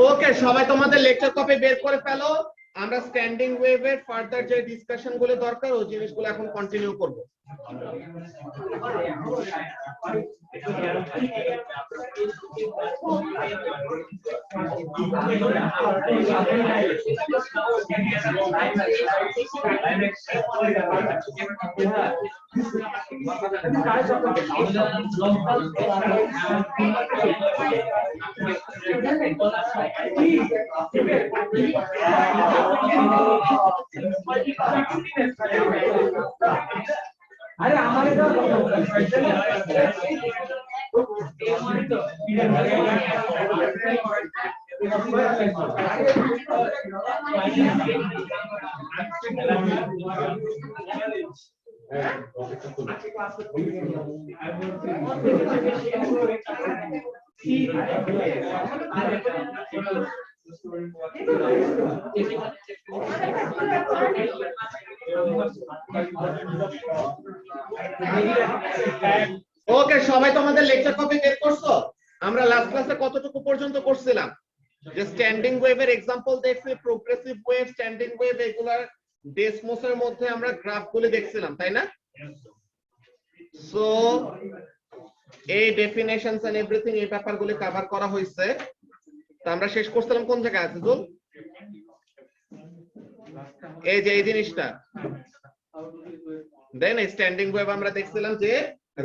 ওকে, সবাই তোমাদের lecture copy বের করে ফেলো। আমরা স্ট্যান্ডিং ওয়েভের ফার্দার যে ডিসকাশন গুলো দরকার ওই জিনিসগুলো এখন কন্টিনিউ করব। अरे हमारे तो ওকে, সবাই তোমাদের লেকচার কপি বের করছো? আমরা লাস্ট ক্লাসে কতটুকু পর্যন্ত করছিলাম? যে স্ট্যান্ডিং ওয়েভের एग्जांपल দেখছি, প্রোগ্রেসিভ ওয়েভ, স্ট্যান্ডিং ওয়েভ, এগুলার ডেসমোসের মধ্যে আমরা গ্রাফগুলি দেখছিলাম, তাই না? সো এই ডেফিনেশনস এন্ড এভরিথিং এই ব্যাপারগুলি কভার করা হয়েছে। তো আমরা শেষ করছিলাম কোন জায়গায় আছে জুল? এই যে এই জিনিসটা দেন স্ট্যান্ডিং ওয়েভ আমরা দেখছিলাম যে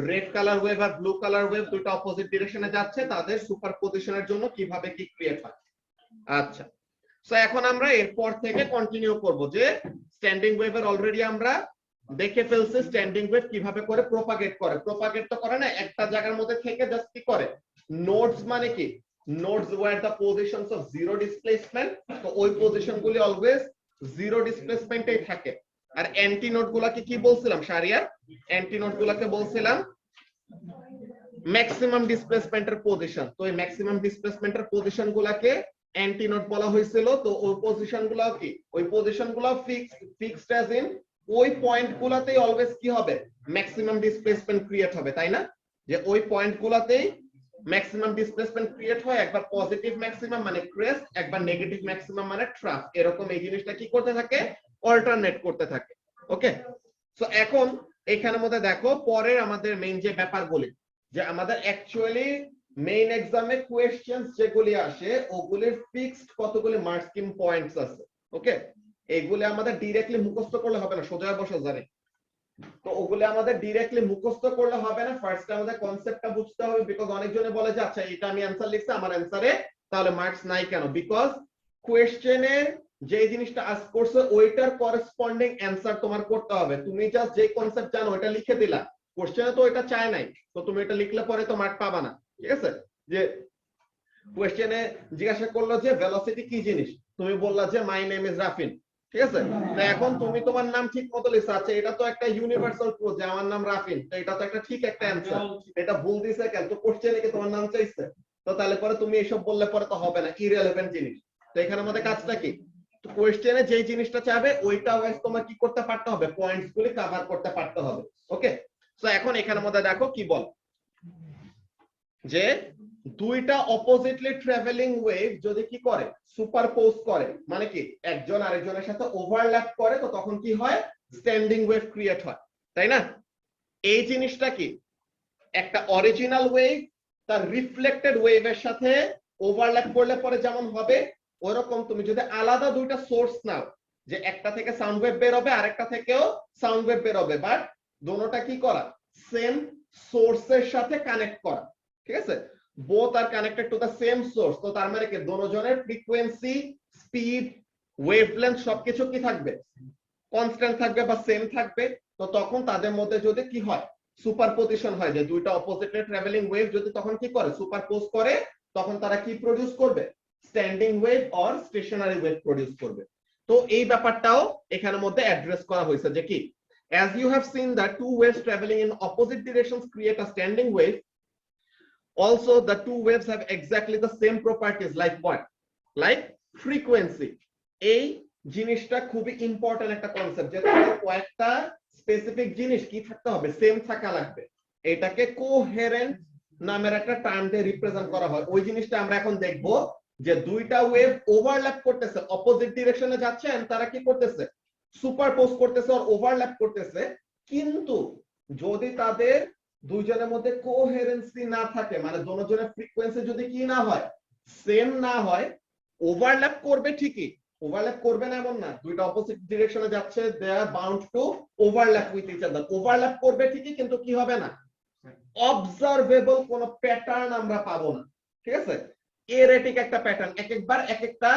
রেড কালার ওয়েভ আর ব্লু কালার ওয়েভ দুটো অপোজিট ডিরেকশনে যাচ্ছে, তাদের সুপারপজিশনের জন্য কিভাবে কি ক্রিয়েট হয়। আচ্ছা, সো এখন আমরা এরপর থেকে কন্টিনিউ করব যে স্ট্যান্ডিং ওয়েভের অলরেডি আমরা দেখে ফেলছি স্ট্যান্ডিং ওয়েভ কিভাবে করে প্রপাগেট করে। প্রপাগেট তো করে না, একটা জায়গার মধ্যে থেকে জাস্ট কি করে, নোডস মানে কি, nodes were the positions of zero displacement, তো ওই পজিশনগুলি অলওয়েজ জিরো ডিসপ্লেসমেন্টেই থাকে। আর অ্যান্টি নোড গুলাকে কি বলছিলাম শাহরিয়ার? অ্যান্টি নোড গুলাকে বলছিলাম ম্যাক্সিমাম ডিসপ্লেসমেন্টের পজিশন। তো এই ম্যাক্সিমাম ডিসপ্লেসমেন্টের পজিশন গুলাকে অ্যান্টি নোড বলা হয়েছিল। তো ওই পজিশন গুলা কি, ওই পজিশন গুলা ফিক্সড অ্যাজ ইন ওই পয়েন্ট গুলাতেই অলওয়েজ কি হবে, ম্যাক্সিমাম ডিসপ্লেসমেন্ট ক্রিয়েট হবে, তাই না? যে ওই পয়েন্ট গুলাতেই ম্যাক্সিমাম ডিসপ্লেসমেন্ট ক্রিয়েট হয়, একবার পজিটিভ ম্যাক্সিমাম মানে ক্রেস্ট, একবার নেগেটিভ ম্যাক্সিমাম মানে ট্রাফ, এরকম এই জিনিসটা কি করতে থাকে, অল্টারনেট করতে থাকে। ওকে, সো এখন এখানের মধ্যে দেখো পরের আমাদের মেইন যে ব্যাপারগুলি, যে আমাদের অ্যাকচুয়ালি মেইন এক্সামে কোয়েশ্চেনস যেগুলি আসে ওগুলির ফিক্সড কতগুলি মার্কিং পয়েন্টস আছে। ওকে, এগুলি আমাদের ডাইরেক্টলি মুখস্থ করলে হবে না, সোজা বসা জানে। তো ওগুলি আমাদের ডাইরেক্টলি মুখস্থ করলে হবে না, ফার্স্ট আমাদের কনসেপ্টটা বুঝতে হবে। বিকজ অনেকজনে বলে যে আচ্ছা এটা আমি অ্যানসার লিখছি, আমার অ্যানসারে তাহলে মার্কস নাই কেন? বিকজ কোয়েশ্চেনের যে জিনিসটা আস্ক করছে ওইটার করেসপন্ডিং অ্যানসার তোমার করতে হবে। তুমি জাস্ট যে কনসেপ্ট জানো ওটা লিখে দিলা, কোশ্চেনে তো এটা চায় নাই, তো তুমি এটা লিখলে পরে তো মার্ক পাবা না। ঠিক আছে, যে কোশ্চেনে জিজ্ঞাসা করলো যে ভেলোসিটি কি জিনিস, তুমি বললা যে মাই নেম ইজ রাফিন, ঠিক আছে? তো এখন তুমি তোমার নাম ঠিক মতো লিখছো, আচ্ছা এটা তো একটা ইউনিভার্সাল ট্রুথ যে আমার নাম রাফিন, তো এটা তো একটা ঠিক একটা অ্যানসার, এটা ভুল দিছে কেন? তো কোশ্চেনে কি তোমার নাম চাইছে? তো তাহলে পরে তুমি এসব বললে পরে তো হবে না, ইররিলেভেন্ট জিনিস। তো এখানে আমাদের কাজটা কি, তো কোশ্চেনে যেই জিনিসটা চাবে ওইটা ওয়াইজ তোমার কি করতে পারতে হবে, পয়েন্টস গুলি কভার করতে পারতে হবে। ওকে, সো এখন এখানের মধ্যে দেখো কি বল, যে দুইটা অপোজিটলি ট্রাভেলিং ওয়েভ যদি কি করে, সুপারপোজ করে, মানে কি একজন আরেকজনের সাথে ওভারল্যাপ করে, তো তখন কি হয়, স্ট্যান্ডিং ওয়েভ ক্রিয়েট হয়, তাই না? এই জিনিসটা কি, একটা অরিজিনাল ওয়েভ তার রিফ্লেক্টেড ওয়েভের সাথে ওভারল্যাপ করলে পরে যেমন হবে, ওরকম তুমি যদি আলাদা দুইটা সোর্স নাও, যে একটা থেকে সাউন্ড ওয়েভ বের হবে আরেকটা থেকেও সাউন্ড ওয়েভ বের হবে, বাট দোনোটা কি করা, সেম সোর্সের সাথে কানেক্ট করা, ঠিক আছে? Both are connected to the same source, তো তার মানে কি দোনোজনের ফ্রিকোয়েন্সি, স্পিড, ওয়েভলেন্থ সবকিছু কি থাকবে, কনস্ট্যান্ট থাকবে বা সেম থাকবে। তো তখন তাদের মধ্যে যদি কি হয়, সুপারপজিশন হয়, যে দুইটা অপোজিটলি ট্রাভেলিং ওয়েভ যদি তখন কি করে, সুপারপোজ করে, তখন তারা কি প্রডিউস করবে, standing wave or stationary wave produce করবে। তো এই ব্যাপারটাও এখানের মধ্যে অ্যাড্রেস করা হয়েছে যে কি, as you have seen that two waves traveling in opposite directions create a standing wave, also the two waves have exactly the same properties like what, like frequency. এই জিনিসটা খুবই ইম্পর্টেন্ট একটা কনসেপ্ট, যে কয়েকটা স্পেসিফিক জিনিস কি থাকতে হবে, সেম থাকা লাগবে। এটাকে কোহেরেন্ট নামের একটা টার্ম দিয়ে রিপ্রেজেন্ট করা হয়। ওই জিনিসটা আমরা এখন দেখব যে দুইটা ওয়েভ ওভারল্যাপ করতেছে, অপোজিট ডিরেকশনে যাচ্ছে, তারা কি করতেছে, সুপারপোজ করতেছে আর ওভারল্যাপ করতেছে। কিন্তু যদি তাদের দুইজনের মধ্যে কোহেরেন্সি না থাকে, মানে দুজনের ফ্রিকোয়েন্সি যদি কি না হয়, সেম না হয়, ওভারল্যাপ করবে ঠিকই, ওভারল্যাপ করবে না এমন না, দুইটা অপোজিট ডিরেকশনে যাচ্ছে, they are bound to overlap with each other, overlap করবে ঠিকই, কিন্তু কি হবে না, অবজারভেবল কোন প্যাটার্ন আমরা পাবো না। ঠিক আছে, এরেটিক একটা প্যাটার্ন, এক একবার এক একটা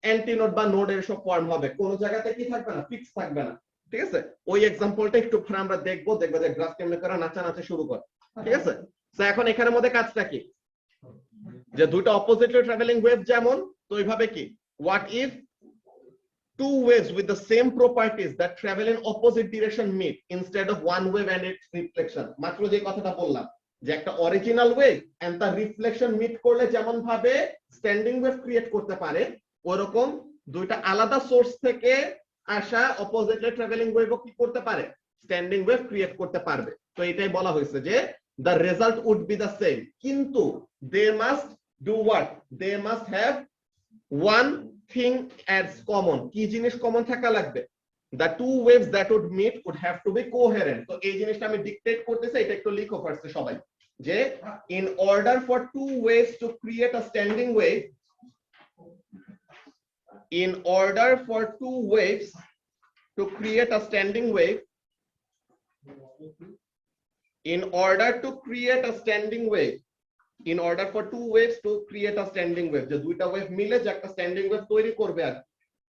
অ্যান্টিনোড বা নোড এর সব ফর্ম হবে, কোন জায়গাতে কি থাকবে না, ফিক্স থাকবে না। ঠিক আছে, ওই এক্সাম্পলটা একটু আমরা দেখবো যে গ্রাফ কেমনে করে নাচা শুরু করে। ঠিক আছে, তো এখন এখানের মধ্যে কাজটা কি, যে দুইটা অপোজিটলি ট্রাভেলিং ওয়েভ যেমন, তো এইভাবে কি, what if two waves with the same properties that travel in opposite direction meet instead of one wave and its reflection, মাত্র যে কথাটা বললাম যে একটা অরিজিনাল ওয়েভ এন্ড তার রিফ্লেকশন মিট করলে যেমন ভাবে স্ট্যান্ডিং ওয়েভ ক্রিয়েট করতে পারে, ওরকম দুইটা আলাদা সোর্স থেকে আসা অপোজিটলি ট্রাভেলিং ওয়েভও কি করতে পারে, স্ট্যান্ডিং ওয়েভ ক্রিয়েট করতে পারবে। তো এটাই বলা হয়েছে যে the result would be the same, কিন্তু they must do what, they must have one thing as common, কি জিনিস কমন থাকা লাগবে, the two waves that would meet would have to be coherent। তো এই জিনিসটা আমি ডিকটেট করতেছি, এটা একটু লিখো ফার্স্টে সবাই, যে in order for two waves to create a standing wave, in order for two waves to create a standing wave, in order to create a standing wave, in order for two waves to create a standing wave, যে দুইটা wave মিলে যে একটা standing wave তৈরি করবে আর,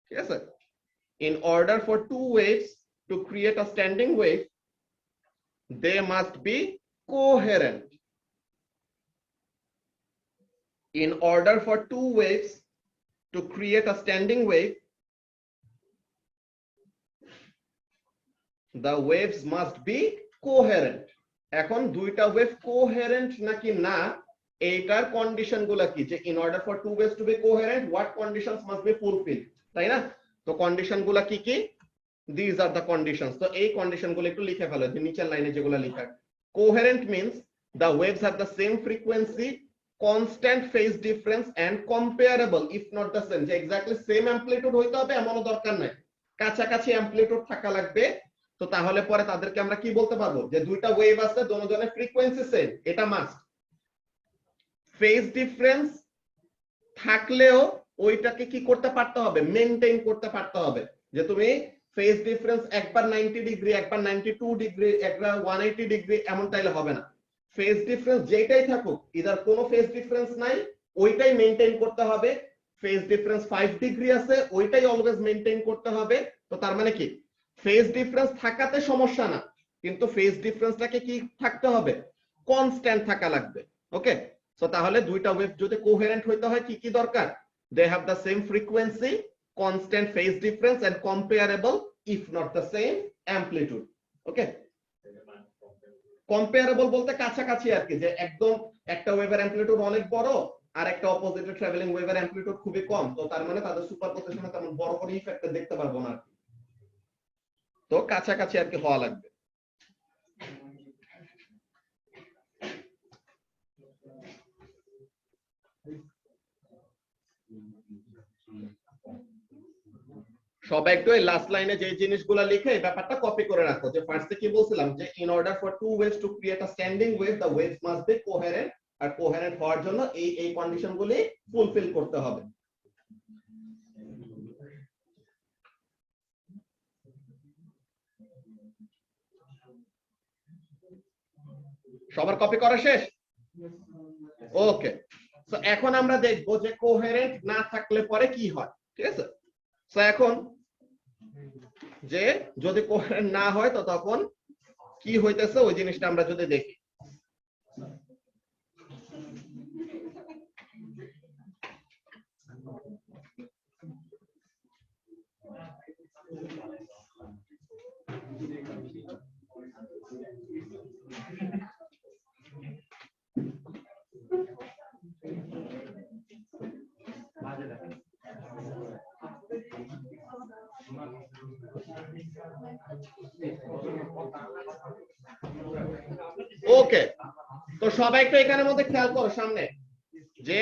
ঠিক আছে, in order for two waves to create a standing wave, they must be coherent. In order for two waves to create a standing wave, the waves must be coherent. এখন দুইটা wave coherent নাকি না, এইটার condition গুলা কি, যে in order for two waves to be coherent what conditions must be fulfilled, তাই না? তো কন্ডিশন গুলা কি কি, these are the conditions। তো এই কন্ডিশন গুলো একটু লিখে ফেলো, যে নিচের লাইনে যেগুলো লেখা, coherent means the waves have the same frequency, constant phase difference and comparable if not the same, যে এক্স্যাক্টলি সেম অ্যামপ্লিটিউড হইতে হবে এমনও দরকার নাই, কাছাকাছি অ্যামপ্লিটিউড থাকা লাগবে। তো তাহলে পরে তাদেরকে আমরা কি বলতে পারবো, যে দুইটা ওয়েভ আছে, দুজনের ফ্রিকোয়েন্সি সেম, এটা মাস্ট। ফেজ ডিফারেন্স থাকলেও ওইটাকে কি করতে পারতে হবে, মেইনটেইন করতে পারতে হবে, যে তুমি ফেজ ডিফারেন্স একবার 90 ডিগ্রি, একবার 92 ডিগ্রি, একবার 180 ডিগ্রি এমন তাইলে হবে না। ফেজ ডিফারেন্স যেটাই থাকুক, ইদার কোনো ফেজ ডিফারেন্স নাই, ওইটাই মেইনটেইন করতে হবে। ফেজ ডিফারেন্স 5 ডিগ্রি আছে, ওইটাই অলওয়েজ মেইনটেইন করতে হবে। তো তার মানে কি, ফেজ ডিফারেন্স থাকাতে সমস্যা না, কিন্তু ফেজ ডিফারেন্সটাকে কি থাকতে হবে, কনস্ট্যান্ট থাকা লাগবে। ওকে, সো তাহলে দুইটা ওয়েভ যদি কোহেরেন্ট হইতে হয় কি কি দরকার, they have the same frequency, constant phase difference and comparable if not the same amplitude। Okay, comparable বলতে কাছাকাছি আর কি, যে একদম একটা ওয়েভের অ্যামপ্লিটিউড অনেক বড় আর একটা অপোজিটে ট্রাভেলিং ওয়েভের অ্যামপ্লিটিউড খুবই কম, তো তার মানে তাদের সুপারপোজিশনে তেমন বড় বড় ইফেক্ট দেখতে পারবো না, তো কাছাকাছি আর কি হওয়া লাগবে। সবাই একটু এই লাস্ট লাইনে যে জিনিসগুলো লিখে এই ব্যাপারটা কপি করে রাখো, যে ফার্স্টে কি বলছিলাম, যে in order for two waves to create a standing wave the waves must be coherent, আর কোহেরেন্ট হওয়ার জন্য এই কন্ডিশনগুলি ফুলফিল করতে হবে। সবার কপি করা শেষ? ওকে, তো এখন আমরা দেখবো যে কোহেরেন্ট না থাকলে পরে কি হয়। ঠিক আছে, তো এখন যে যদি কোহেরেন্ট না হয় তো তখন কি হইতেছে ওই জিনিসটা আমরা যদি দেখি। ওকে, তো সবাই একটু এখানের মধ্যে খেয়াল করো সামনে যে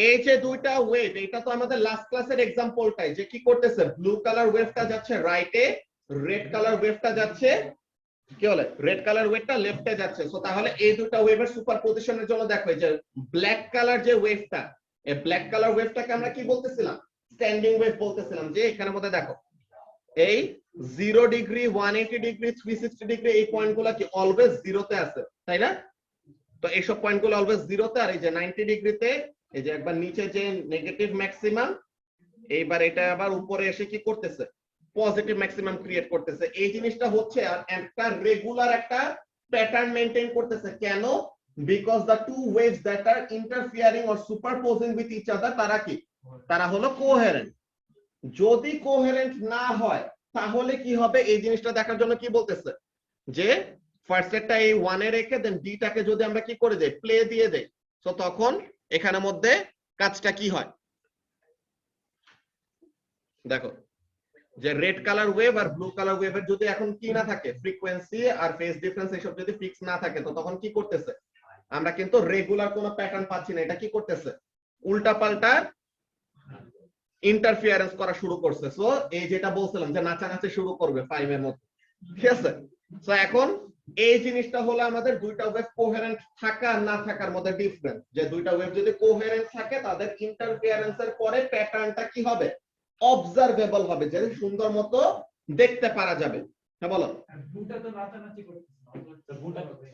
এই যে দুইটা ওয়েভ, এটা তো আমাদের লাস্ট ক্লাসের এক্সাম্পলটাই, যে কি করতেছে, ব্লু কালার ওয়েভটা যাচ্ছে রাইটে, রেড কালার ওয়েভটা যাচ্ছে কি বলে, রেড কালার ওয়েভটা লেফটে যাচ্ছে। সো তাহলে এই দুটো ওয়েভের সুপারপজিশনের জন্য দেখো এই যে ব্ল্যাক কালার যে ওয়েভটা, এই ব্ল্যাক কালার ওয়েভটাকে আমরা কি বলতেছিলাম, স্ট্যান্ডিং ওয়েভ বলতেছিলাম। যে এখানের মধ্যে দেখো এই 0 ডিগ্রি, 180 ডিগ্রি, 360 ডিগ্রি, এই পয়েন্টগুলো কি অলওয়েজ জিরোতে আছে, তাই না? তো এইসব পয়েন্টগুলো অলওয়েজ জিরোতে, আর এই যে 90 ডিগ্রিতে এই যে একবার নিচে যে নেগেটিভ ম্যাক্সিমাম, এইবার এটা আবার উপরে এসে কি করতেছে, পজিটিভ ম্যাক্সিমাম ক্রিয়েট করতেছে। এই জিনিসটা হচ্ছে আর একটা রেগুলার একটা প্যাটার্ন মেইনটেইন করতেছে। কেন? Because the two waves that are interfering or superimposing with each other, তারা কি, তারা হলো কোহেরেন্ট। যদি কোহেরেন্ট না হয় তাহলে কি হবে, এই জিনিসটা দেখার জন্য কি বলতেছে, যে ফার্স্ট এরটা এই 1 এ রেখে দেন ডিটাকে যদি আমরা কি করে দেই, প্লে দিয়ে দেই, তো তখন এখানের মধ্যে কাজটা কি হয় দেখো, যে রেড কালার ওয়েভ আর ব্লু কালার ওয়েভের যদি এখন কি না থাকে, ফ্রিকোয়েন্সি আর ফেজ ডিফারেন্স এসব যদি ফিক্স না থাকে, তো তখন কি করতেছে, আমরা কিন্তু রেগুলার কোনো প্যাটার্ন পাচ্ছি না। এটা কি করতেছে, উল্টা পাল্টা ইন্টারফিয়ারেন্স করা শুরু করছে। সো এই যেটা বলছিলাম যে নাচানাচি শুরু করবে 5 এর মধ্যে, ঠিক আছে? সো এখন এই জিনিসটা হলো আমাদের দুইটা ওয়েভ কোহেরেন্ট থাকা আর না থাকার মধ্যে ডিফারেন্স। যে দুইটা ওয়েভ যদি কোহেরেন্ট থাকে তাদের ইন্টারফিয়ারেন্সের পরে প্যাটার্নটা কি হবে, অবজারভেবল হবে, যে সুন্দর মতো দেখতে পারা যাবে। হ্যাঁ বলো।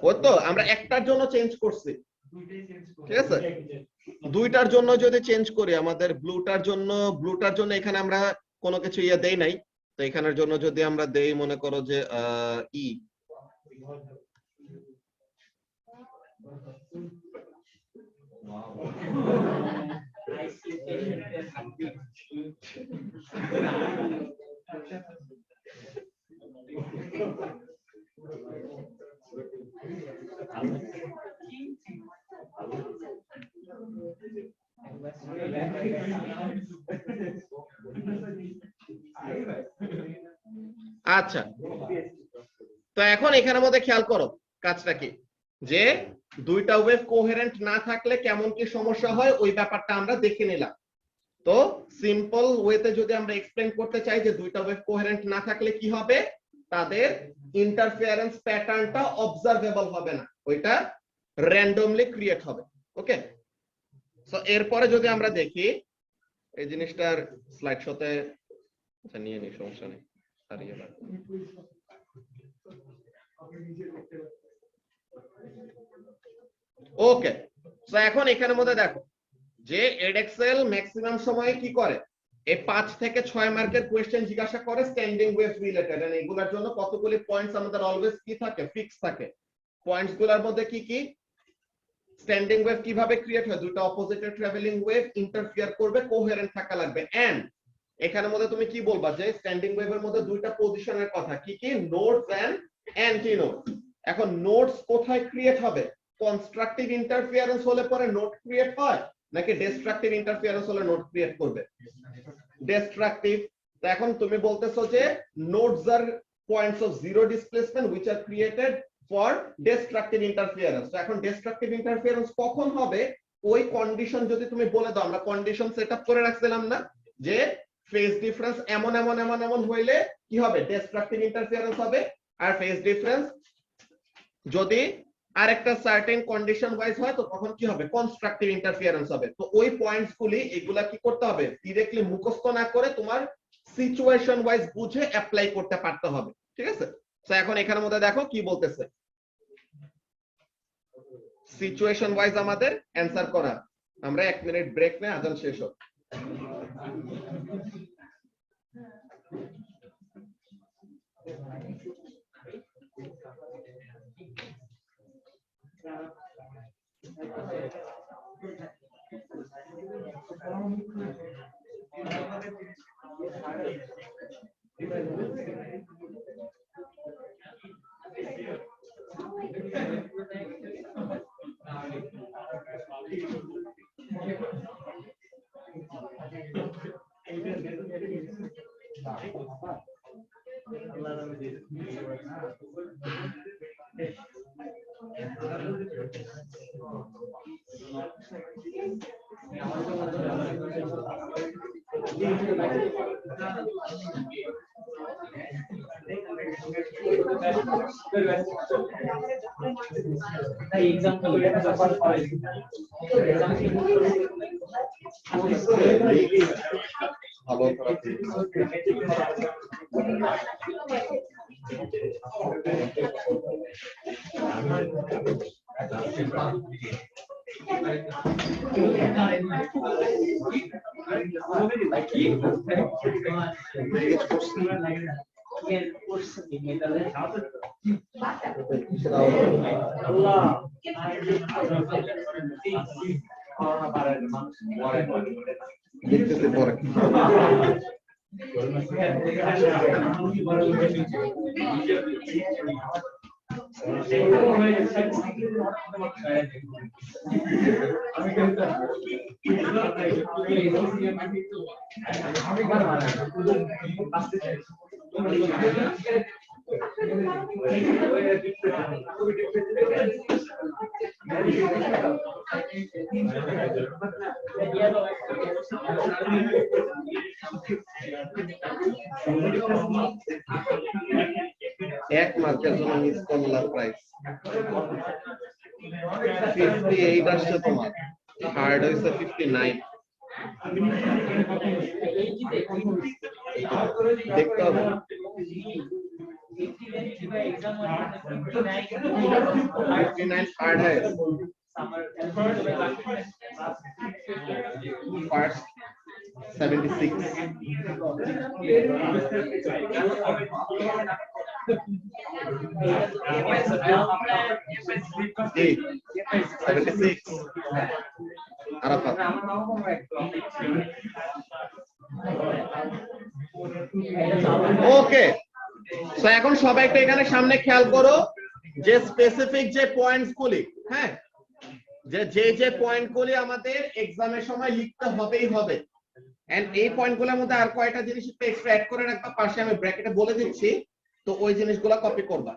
ওই তো আমরা একটার জন্য চেঞ্জ করছি, ঠিক আছে? দুইটার জন্য যদি চেঞ্জ করি, আমাদের ব্লুটার জন্য এখানে আমরা কোনো কিছু ইয়ে দেই নাই, তো এখানের জন্য যদি আমরা দেই, মনে করো যে ই, আচ্ছা, তো এখন এখানের মধ্যে খেয়াল করো কাজটা কি, যে দুইটা ওয়েভ কোহেরেন্ট না থাকলে কেমন কি সমস্যা হয়, ওই ব্যাপারটা আমরা দেখে নিলাম। তো সিম্পল ওয়েতে যদি আমরা এক্সপ্লেইন করতে চাই যে দুইটা ওয়েভ কোহেরেন্ট না থাকলে কি হবে, তাদের ইন্টারফিয়ারেন্স প্যাটার্নটা অবজারভেবল হবে না, ওইটা র্যান্ডমলি ক্রিয়েট হবে। ওকে, সো এরপরে যদি আমরা দেখি এই জিনিসটার স্লাইড শোতে, আচ্ছা নিয়ে নি, সমস্যা নেই, হারিয়ে না। ওকে, তো এখন এখানের মধ্যে দেখো যে এডএক্সএল ম্যাক্সিমাম সময়ে কি করে, এই 5 থেকে 6 মার্কের কোশ্চেন জিজ্ঞাসা করে স্ট্যান্ডিং ওয়েভ রিলেটেড, এন্ড এগুলোর জন্য কতগুলি পয়েন্টস আমাদের অলওয়েজ কি থাকে, ফিক্স থাকে। পয়েন্টস গুলোর মধ্যে কি কি, স্ট্যান্ডিং ওয়েভ কিভাবে ক্রিয়েট হয়, দুটো অপোজিটে ট্রাভেলিং ওয়েভ ইন্টারফিয়ার করবে, কোহেরেন্ট থাকা লাগবে। এন্ড এখানের মধ্যে তুমি কি বলবা, যে স্ট্যান্ডিং ওয়েভের মধ্যে দুইটা পজিশনের কথা, কি কি, নোডস এন্ড অ্যান্টি নোডস। এখন নোডস কোথায় ক্রিয়েট হবে, কনস্ট্রাকটিভ ইন্টারফিয়ারেন্স হলে পরে নোড ক্রিয়েট হয়, নাকি ডিস্ট্রাকটিভ ইন্টারফিয়ারেন্স হলে নোড ক্রিয়েট করবে, ডিস্ট্রাকটিভ। তো এখন তুমি বলতেছো যে nodes are points of zero displacement which are created for destructive interference. তো এখন ডিস্ট্রাকটিভ ইন্টারফিয়ারেন্স কখন হবে, ওই কন্ডিশন যদি তুমি বলে দাও, আমরা কন্ডিশন সেটআপ করে রাখছিলাম না, যে ফেজ ডিফারেন্স এমন এমন এমন এমন হইলে কি হবে, ডিস্ট্রাকটিভ ইন্টারফিয়ারেন্স হবে, আর ফেজ ডিফারেন্স যদি আরেকটা সার্টেন কন্ডিশন ওয়াইজ হয়, তো তখন কি হবে, কনস্ট্রাকটিভ ইন্টারফিয়ারেন্স হবে। তো ওই পয়েন্টস গুলি, এগুলা কি করতে হবে, ডিরেক্টলি মুখস্থ না করে তোমার সিচুয়েশন ওয়াইজ বুঝে অ্যাপ্লাই করতে পারতে হবে, ঠিক আছে? তো এখন এখানের মধ্যে দেখো কি বলতেছে, সিচুয়েশন ওয়াইজ আমাদের অ্যানসার করা। আমরা 1 মিনিট ব্রেক নেই, আজান শেষ হোক। ভালো খারাপ দেখতেছি পরে এক মার্কের জন্য মিস করলাম প্রাইস 58 আসছে তোমার হার্ড হইছে 59 দেখতে হবে 59 हार्ड है फर्स्ट 76 76 Arafat ওকে সো এখন সবাই একটু এখানে সামনে খেয়াল করো যে স্পেসিফিক যে পয়েন্টস গুলি হ্যাঁ যে পয়েন্টগুলি আমাদের এক্সামের সময় লিখতে হবেই হবে এন্ড এই পয়েন্টগুলোর মধ্যে আর কয়টা জিনিস একটু এক্সট্রা অ্যাড করে রাখবা পাশে আমি ব্র্যাকেটে বলে দিচ্ছি তো ওই জিনিসগুলো কপি করবা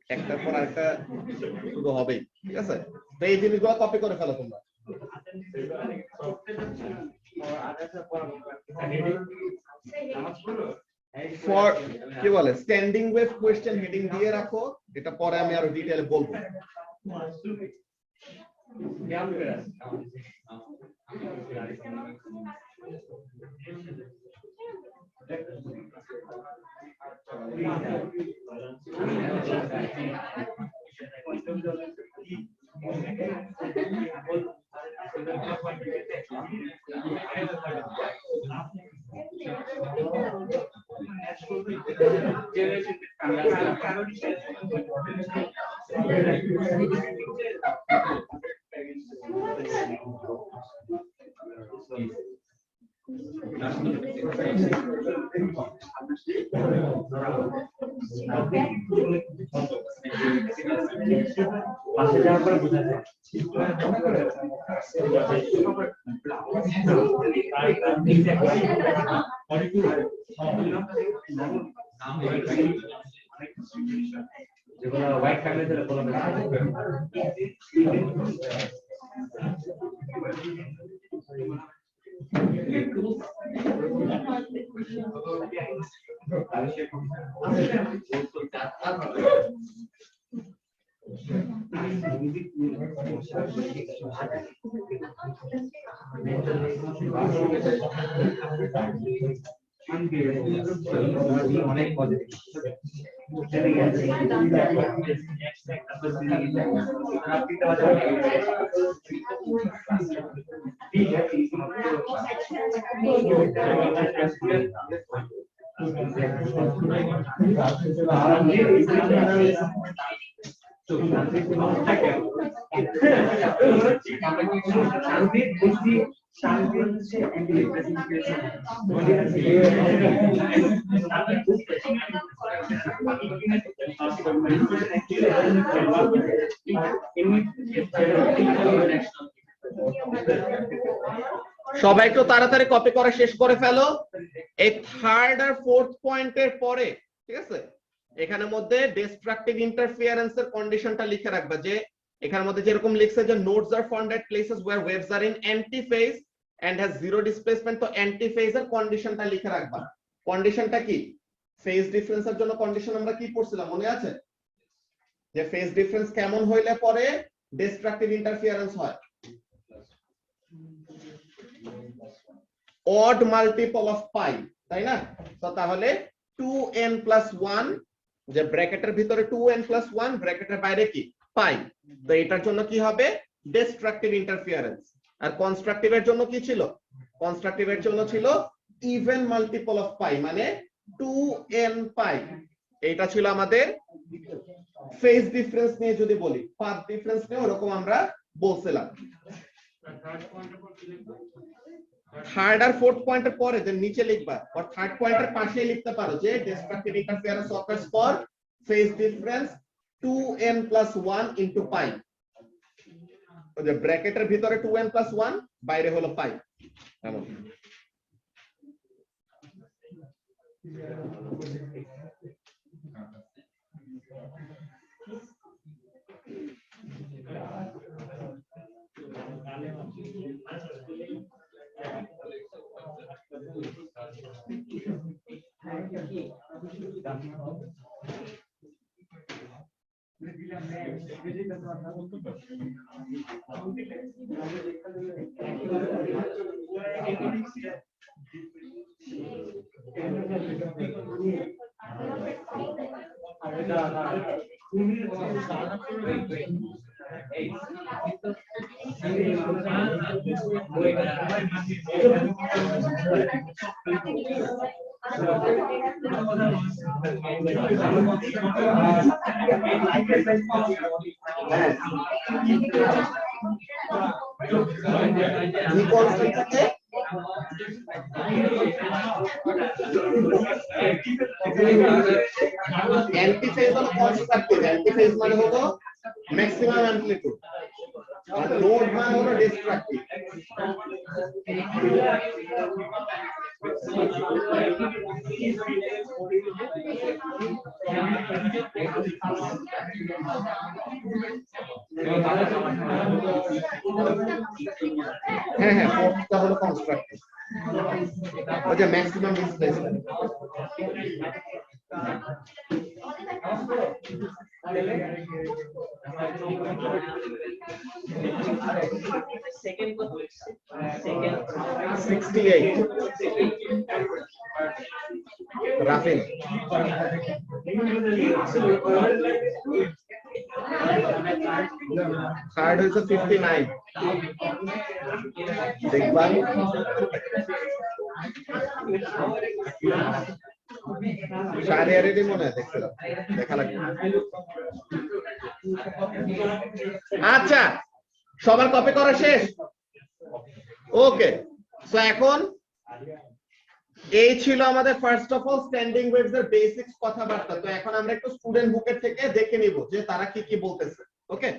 একটার পর আরেকটা শুরু হবেই ঠিক আছে তো এই জিনিসগুলো কপি করে ফেলো তোমরা ফর কি বলে স্ট্যান্ডিং ওয়েভ কোশ্চেন হেডিং দিয়ে রাখো এটা পরে আমি আরো ডিটেইলে বলবো পাশে যাওয়ার পরে বোঝা যায় যেগুলো হোয়াইট কালারের দিলে বলা অনেক পজিটিভ শান্তি হচ্ছে সবাই একটু তাড়াতাড়ি কপি করা শেষ করে ফেলো। এই থার্ড আর ফোর্থ পয়েন্টের পরে, ঠিক আছে, এখানের মধ্যে ডিস্ট্রাকটিভ ইন্টারফিয়ারেন্সের কন্ডিশনটা লিখে রাখবা, যে এখানের মধ্যে যেরকম লিখছে যে nodes are found at places where waves are in anti phase and has zero displacement. তো অ্যান্টি ফেজের কন্ডিশনটা লিখে রাখবা। কন্ডিশনটা কি? ফেজ ডিফারেন্সের জন্য কন্ডিশন আমরা কি পড়ছিলাম মনে আছে? যে ফেজ ডিফারেন্স কেমন হইলে পরে ডিস্ট্রাকটিভ ইন্টারফিয়ারেন্স হয়? odd multiple of pi, তাই না? তো তাহলে 2n plus 1, যে ব্র্যাকেটের ভিতরে 2n plus 1, ব্র্যাকেটের বাইরে কি pi। তো এটার জন্য কি হবে? Destructive interference. আর কনস্ট্রাকটিভের জন্য কি ছিল? কনস্ট্রাকটিভের জন্য ছিল ইভেন মাল্টিপল অফ pi, মানে 2n pi। এইটা ছিল আমাদের ফেজ ডিফারেন্স নিয়ে যদি বলি, পাথ ডিফারেন্স নিয়ে ওরকম আমরা বলছিলাম। থার্ড আর ফোর্থ পয়েন্টের পরে যে নিচে লিখবা, আর থার্ড পয়েন্টের পাশেই লিখতে পারো যে destructive interference occurs for phase difference 2n plus 1 into pi। ওই যে ব্র্যাকেটের ভিতরে 2n plus 1, বাইরে হলো pi। এমন অ্যান্টিফেজ হলো কনস্ট্রাকটিভ, অ্যান্টিফেজ মানে হলো ম্যাক্সিমাম অ্যামপ্লিটিউড, আর নোড মানে হলো ডিস্ট্রাকটিভ। হ্যাঁ হ্যাঁ, ফোর্থটা হলো কনস্ট্রাকটিভ, ওই যে ম্যাক্সিমাম ডিসপ্লেসমেন্ট। রাফিন থার্ড হয়েছে 59। দেখবা মনে হয় দেখছিলাম, দেখা লাগবে। আচ্ছা, সবার কপি করা শেষ? ওকে, সো এখন এই ছিল আমাদের first of all standing waves এর বেসিক্স কথাবার্তা। তো এখন আমরা একটু স্টুডেন্ট বুকের থেকে দেখে নিব যে তারা কি কি বলতেছে। ওকে,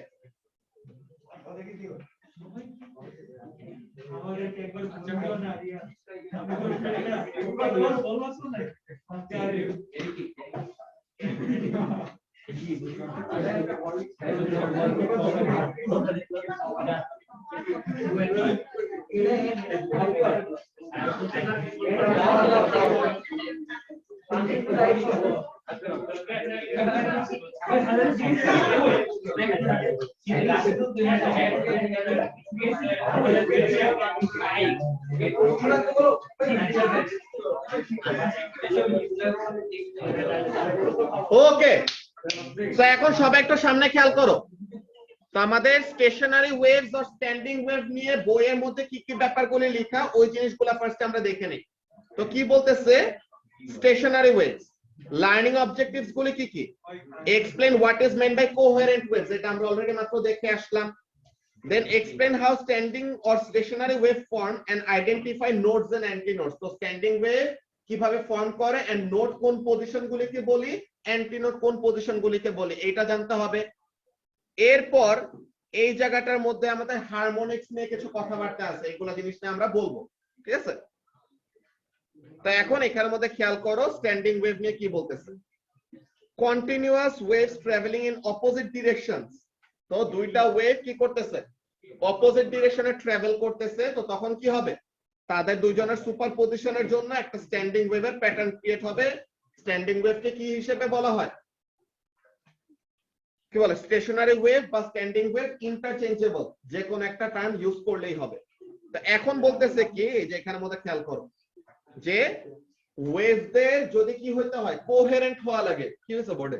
ওকে, তো এখন সবাই একটু সামনে খেয়াল করো। তো আমাদের স্টেশনারি ওয়েভস আর স্ট্যান্ডিং ওয়েভ নিয়ে বইয়ের মধ্যে কি কি ব্যাপারগুলি লেখা, ওই জিনিসগুলো ফার্স্ট আমরা দেখে নিই। তো কি বলতেছে স্টেশনারি ওয়েভস, লার্নিং অবজেক্টিভস গুলি কি কি, explain what is meant by coherent waves, এটা আমরা অলরেডি মাত্র দেখে আসলাম। Then explain how standing or stationary wave form and identify nodes and antinodes। তো স্ট্যান্ডিং ওয়েভ কিভাবে ফর্ম করে এন্ড নোড কোন পজিশন গুলিকে বলি, অ্যান্টিনোড কোন পজিশন গুলিকে বলি, এটা জানতে হবে। এরপর এই জায়গাটার মধ্যে আমাদের হারমোনিক্স নিয়ে কিছু কথাবার্তা আছে, এগুলো জিনিস নিয়ে আমরা বলবো, ঠিক আছে? তো এখন এখানের মধ্যে খেয়াল করো স্ট্যান্ডিং ওয়েভ নিয়ে কি বলতেছে। Continuous waves travelling in opposite directions. তো দুইটা ওয়েভ কি করতেছে, অপোজিট ডিরেকশনে ট্রাভেল করতেছে, তো তখন কি হবে, তাদের দুইজনের সুপারপজিশনের জন্য একটা স্ট্যান্ডিং ওয়েভের প্যাটার্ন ক্রিয়েট হবে। স্ট্যান্ডিং ওয়েভকে কি হিসেবে বলা হয়, কি বলে, স্টেশনারি ওয়েভ বা স্ট্যান্ডিং ওয়েভ ইন্টারচেঞ্জেবল, যে কোন একটা টার্ম ইউজ করলেই হবে। তো এখন বলতেছে কি, যে এখানের মধ্যে খেয়াল করো যে ওয়েভদের যদি কি হইতে হয়, কোহেরেন্ট হওয়া লাগে। কি হয়েছে বোর্ডে?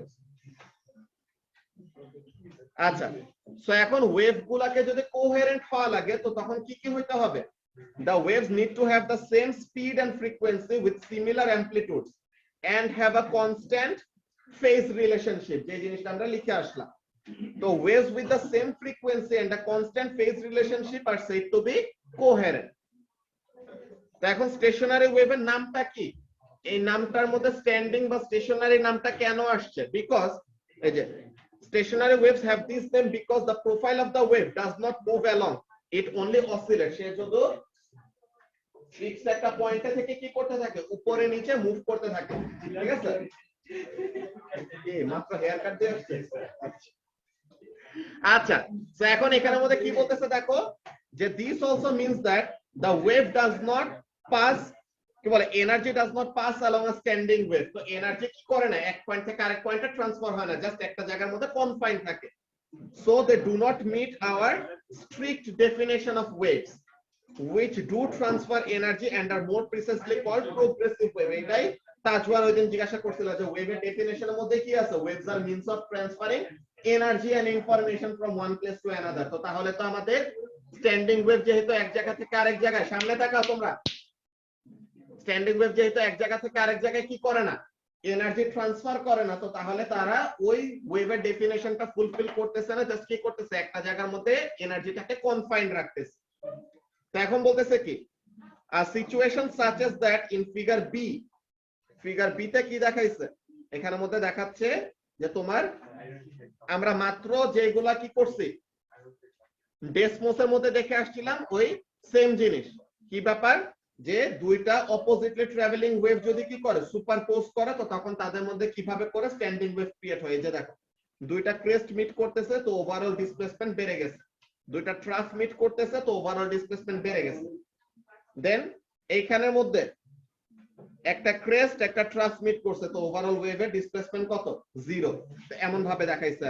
আচ্ছা, সো এখন ওয়েভ গুলাকে যদি কোহেরেন্ট হওয়া লাগে, তো তখন কি কি হইতে হবে, the waves need to have the same speed and frequency with similar amplitudes and have a constant phase relationship, যে জিনিসটা আমরা লিখে আসলাম। তো waves with the same frequency and a constant phase relationship are said to be coherent। তো এখন stationery ওয়েভের নামটা কি, এই নামটার মধ্যে স্ট্যান্ডিং বা স্টেশনারি নামটা কেন আসছে, বিকজ এই যে stationary waves have this name because the profile of the wave does not move along, it only oscillates। সে যদি ফিক্সড একটা পয়েন্টে থেকে কি করতে থাকে, উপরে নিচে মুভ করতে থাকে, ঠিক আছে? এই মাত্র হেয়ার কাট দিয়ে আসছে। আচ্ছা, তো এখন এখানের মধ্যে কি বলতেছে দেখো, যে this also means that the wave does not pass, কি বলে, energy does not pass along a standing wave. তো এনার্জি কি করে না, এক পয়েন্ট থেকে আরেক পয়েন্টে ট্রান্সফার হয় না, জাস্ট একটা জায়গার মধ্যে কনফাইন থাকে। So they do not meet our strict definition of waves which do transfer energy and are more precisely called progressive wave। এটাই তাজওয়ার ওইদিন জিজ্ঞাসা করছিল যে ওয়েভের ডেফিনেশনের মধ্যে কি আছে, waves are means of transferring energy and information from one place to another. তো তাহলে তো আমাদের স্ট্যান্ডিং ওয়েভ যেহেতু এক জায়গা থেকে আরেক জায়গায়, সামনে তাকাও তোমরা, স্ট্যান্ডিং ওয়েভ যেহেতু এক জায়গা থেকে আরেক জায়গায় কি করে না, এনার্জি ট্রান্সফার করে না, তো তাহলে তারা ওই ওয়েভের ডেফিনেশনটা ফুলফিল করতেছে না, জাস্ট কি করতেছে, একটা জায়গার মধ্যে এনার্জিটাকে কনফাইন রাখতেছে। তো এখন বলতেছে কি, a situation such as that in figure b, figure B তে কি দেখাইছে, এখানের মধ্যে দেখাচ্ছে যে তোমার আমরা মাত্র যেগুলা কি করছি ডেসমোসের মধ্যে দেখে আসছিলাম, ওই সেম জিনিস। কি ব্যাপার, যে দুইটা অপোজিটলি ট্রাভেলিং ওয়েভ যদি কি করে, সুপারপোজ করে, তো তখন তাদের মধ্যে কিভাবে করে স্ট্যান্ডিং ওয়েভ ক্রিয়েট হয়। যে দেখো দুইটা ক্রেস্ট মিট করতেছে, তো ওভারঅল ডিসপ্লেসমেন্ট বেড়ে গেছে, দুইটা ট্রাফ মিট করতেছে, তো ওভারঅল ডিসপ্লেসমেন্ট বেড়ে গেছে। দেন এইখানের মধ্যে একটা ক্রেস্ট একটা ট্রাফ মিট করছে, তো ওভারঅল ওয়েভের ডিসপ্লেসমেন্ট কত, 0। এমন ভাবে দেখাইছে।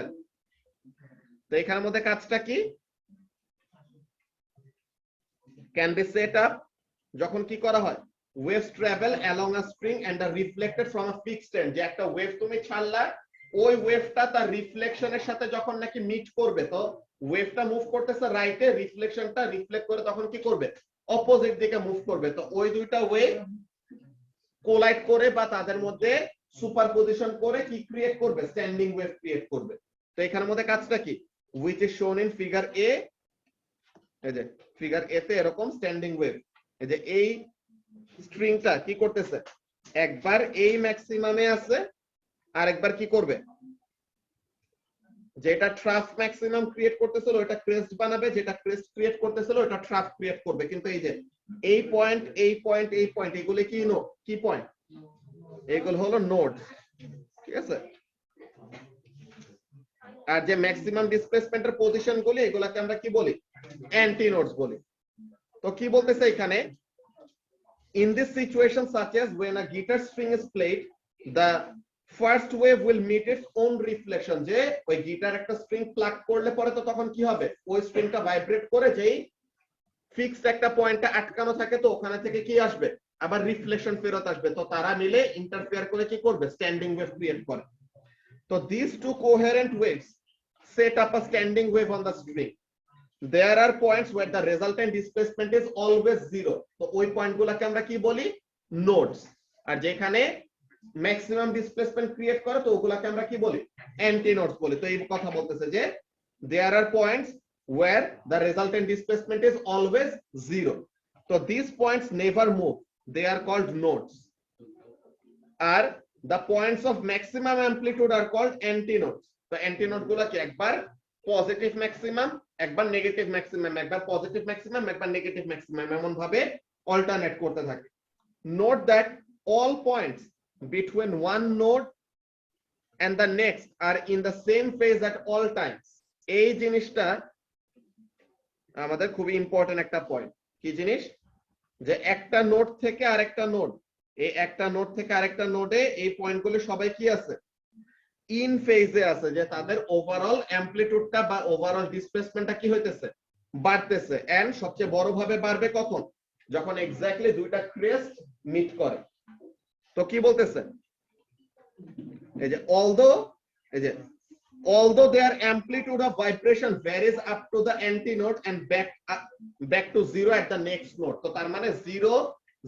তো এখানের মধ্যে কাজটা কি, ক্যান বি সেট আপ, যখন কি করা হয়, waves travel along a string and are reflected from a fixed end। যে একটা ওয়েভ তুমি ছাড়লা, ওই ওয়েভটা তার রিফ্লেকশনের সাথে যখন নাকি মিট করবে, তো ওয়েভটা মুভ করতেছে রাইটে, রিফ্লেকশনটা রিফ্লেক্ট করে তখন কি করবে, অপোজিট দিকে মুভ করবে। তো ওই দুইটা ওয়েভ কোলাইড করে বা তাদের মধ্যে সুপারপজিশন করে কি ক্রিয়েট করবে, স্ট্যান্ডিং ওয়েভ ক্রিয়েট করবে। তো এখানের মধ্যে কাজটা কি, which is shown in figure a। এই যে ফিগার এ তে এরকম স্ট্যান্ডিং ওয়েভ, এই যে এই স্ট্রিংটা কি করতেছে, একবার এই ম্যাক্সিমামে আছে, আর একবার কি করবে, যেটা ট্রাফ ম্যাক্সিমাম ক্রিয়েট করতেছিল ওটা ক্রেস্ট বানাবে, যেটা ক্রেস্ট ক্রিয়েট করতেছিল ওটা ট্রাফ ক্রিয়েট করবে। কিন্তু এই যে এই পয়েন্ট এই পয়েন্ট এই পয়েন্ট, এগুলো কি নোড, কি পয়েন্ট, এগুলো হলো নোড, ঠিক আছে? আর যে ম্যাক্সিমাম ডিসপ্লেসমেন্টের পজিশন গুলি, এগুলাকে আমরা কি বলি, অ্যান্টি নোডস বলি। তো কি বলতেছে এখানে, in this situation such as when a guitar string is played, the first wave will meet its own reflection। যে ওই গিটার একটা স্ট্রিং প্লাগ করলে পরে তো তখন কি হবে, ওই স্ট্রিংটা ভাইব্রেট করে যেই ফিক্সড একটা পয়েন্টে আটকানো থাকে, তো ওখানে থেকে কি আসবে, আবার রিফ্লেকশন ফেরত আসবে, তো তারা মিলে ইন্টারফেয়ার করে কি করবে, স্ট্যান্ডিং ওয়েভ ক্রিয়েট করে। তো these two coherent waves set up a standing wave on the string। There are points where the resultant displacement is always 0। তো ওই পয়েন্টগুলোকে আমরা কি বলি, নোডস। আর যেখানে ম্যাক্সিমাম ডিসপ্লেসমেন্ট ক্রিয়েট করে, তো ওগুলাকে আমরা কি বলি, অ্যান্টি নোডস বলি। তো এই কথা বলতেছে যে there are points where the resultant displacement is always 0। তো these points never move, they are called nodes। R the points of maximum amplitude are called antinodes। তো অ্যান্টিনোড গুলা কি, একবার পজিটিভ ম্যাক্সিমাম একবার নেগেটিভ ম্যাক্সিমাম, একবার পজিটিভ ম্যাক্সিমাম, একবার negative maximum, এমন ভাবে অল্টারনেট করতে থাকে। Note that all points between one node and the next are in the same phase at all times। এই জিনিসটা আমাদের খুবই ইম্পর্টেন্ট একটা পয়েন্ট। কি জিনিস? যে একটা নোড থেকে আরেকটা নোড, এই একটা নোড থেকে আরেকটা নোডে এই পয়েন্টগুলো সবাই কি আছে? ইন ফেজে আছে, যে তাদের ওভারঅল অ্যামপ্লিটিউডটা বা ওভারঅল ডিসপ্লেসমেন্টটা কি হইতেছে? বাড়তেছে। এন্ড সবচেয়ে বড় ভাবে বাড়বে কখন? যখন এক্স্যাক্টলি দুইটা ক্রেস্ট মিট করে। তো কি বলতেছে? এই যে although their amplitude of vibration varies up to the antinode and back to zero at the next node। তো তার মানে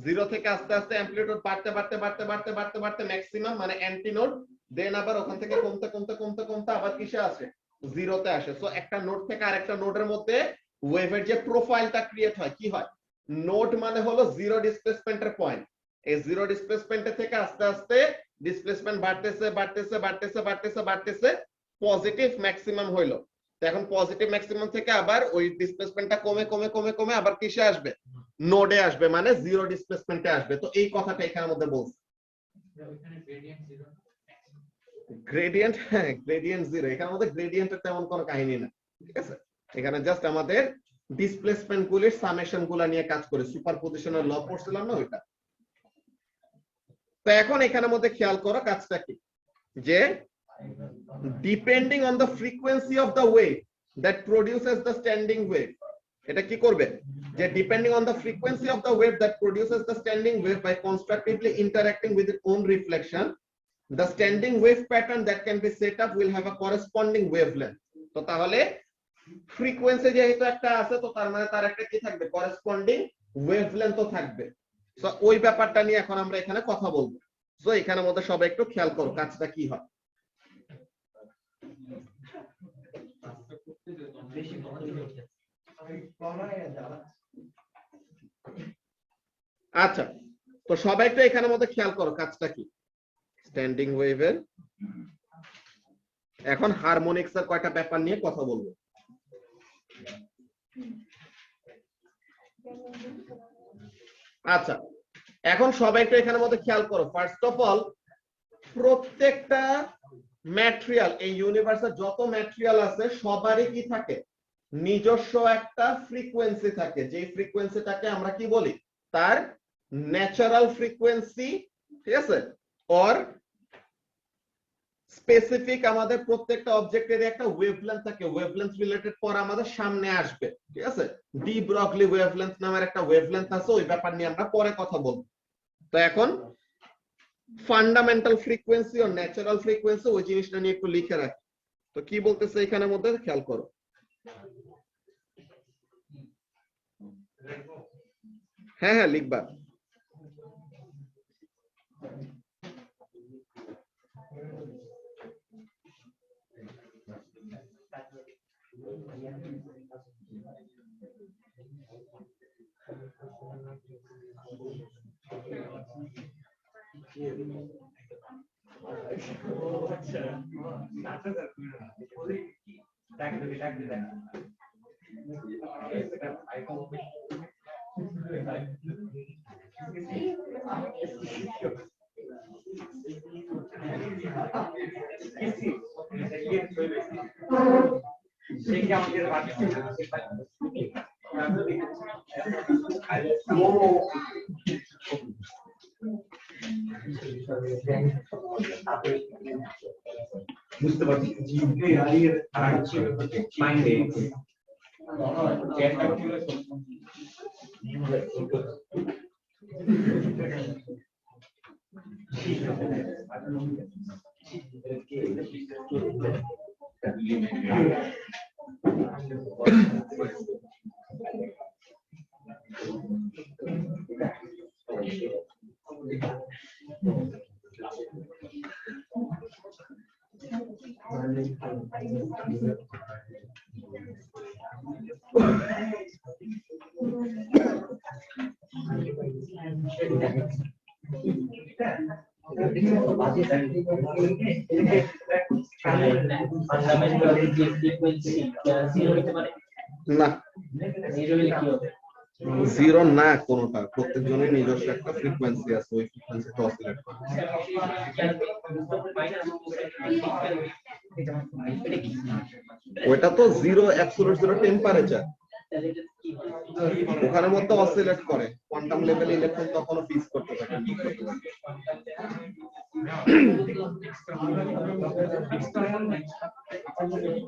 জিরো থেকে আস্তে আস্তে অ্যামপ্লিটিউড বাড়তে ম্যাক্সিমাম মানে অ্যান্টিনোড, দেন আবার ওখান থেকে কমতে আবার কিসে আসে? জিরোতে আসে। সো একটা নোড থেকে আরেকটা নোডের মধ্যে ওয়েভের যে প্রোফাইলটা ক্রিয়েট হয়, কি হয়? নোড মানে হলো জিরো ডিসপ্লেসমেন্টের পয়েন্ট। এই জিরো ডিসপ্লেসমেন্ট থেকে আস্তে আস্তে ডিসপ্লেসমেন্ট বাড়তেছে পজিটিভ ম্যাক্সিমাম হইলো। তো এখন পজিটিভ ম্যাক্সিমাম থেকে আবার ওই ডিসপ্লেসমেন্টটা কমে আবার কিসে আসবে? নোডে আসবে, মানে জিরো ডিসপ্লেসমেন্টে আসবে। তো এই কথাটা এখানের মধ্যে বলছে। গ্রেডিয়েন্ট, হ্যাঁ গ্রেডিয়েন্ট জিরো, এখানের মধ্যে গ্রেডিয়েন্টের তেমন কোনো কাহিনী না, ঠিক আছে? এখানে জাস্ট আমাদের ডিসপ্লেসমেন্ট গুলির সামেশন গুলা নিয়ে কাজ করে, সুপারপজিশনের ল পড়ছিলাম না ওইটা। তো এখন এখানের মধ্যে খেয়াল করো কাজটা কি, যে depending on the frequency of the wave that produces the standing wave, এটা কি করবে? যে depending on the frequency of the wave that produces the standing wave by constructively interacting with its own reflection, the standing wave pattern that can be set up will have a corresponding wavelength। তো তাহলে frequency যেহেতু একটা আছে, তো তার মানে তার একটা কি থাকবে? করেসপন্ডিং ওয়েভলেন্থও থাকবে। সো ওই ব্যাপারটা নিয়ে এখন আমরা এখানে কথা বলবো। সো এখানের মধ্যে সবাই একটু খেয়াল করো কাজটা কি হয়। আচ্ছা, তো সবাই একটু এখানের মধ্যে খেয়াল করো কাজটা কি। স্ট্যান্ডিং ওয়েভের এখন হারমোনিক্সের কয়টা ব্যাপার নিয়ে কথা বলবো। আচ্ছা, এখন সবাই একটু এখানের মধ্যে খেয়াল করো। ফার্স্ট অফ অল, প্রত্যেকটা ম্যাটেরিয়াল, এই ইউনিভার্সে যত ম্যাটেরিয়াল আছে সবারই কি থাকে? নিজস্ব একটা ফ্রিকোয়েন্সি থাকে, যে ফ্রিকোয়েন্সিটাকে আমরা কি বলি? তার ন্যাচারাল ফ্রিকোয়েন্সি, ঠিক আছে? অর স্পেসিফিক আমাদের প্রত্যেকটা অবজেক্টের একটা ওয়েভলেন্থ থাকে, ওয়েভলেন্থ রিলেটেড পর আমাদের সামনে আসবে, ঠিক আছে? ডি ব্রগলি ওয়েভলেন্থ নামের একটা ওয়েভলেন্থ আছে, ওই ব্যাপার নিয়ে আমরা পরে কথা বলবো। তো এখন ফান্ডামেন্টাল ফ্রিকোয়েন্সি ও ন্যাচারাল ফ্রিকোয়েন্সি, ওই জিনিসটা নিয়ে একটু লিখে রাখি। তো কি বলতেছে এখানের মধ্যে খেয়াল করো। হ্যাঁ লিখবা। বুঝতে পারছি না, জিরো না কোনটা, প্রত্যেকজনের নিজস্ব একটা ফ্রিকোয়েন্সি আছে, ওই ফ্রিকোয়েন্সিতে অসিলেট করে। ওইটা তো জিরো, অ্যাবসলিউট জিরো টেম্পারেচার, ওখানের মধ্যে অসিলেট করে। কোয়ান্টাম লেভেল ইলেকট্রন তখনও ফিক্স করতে থাকে।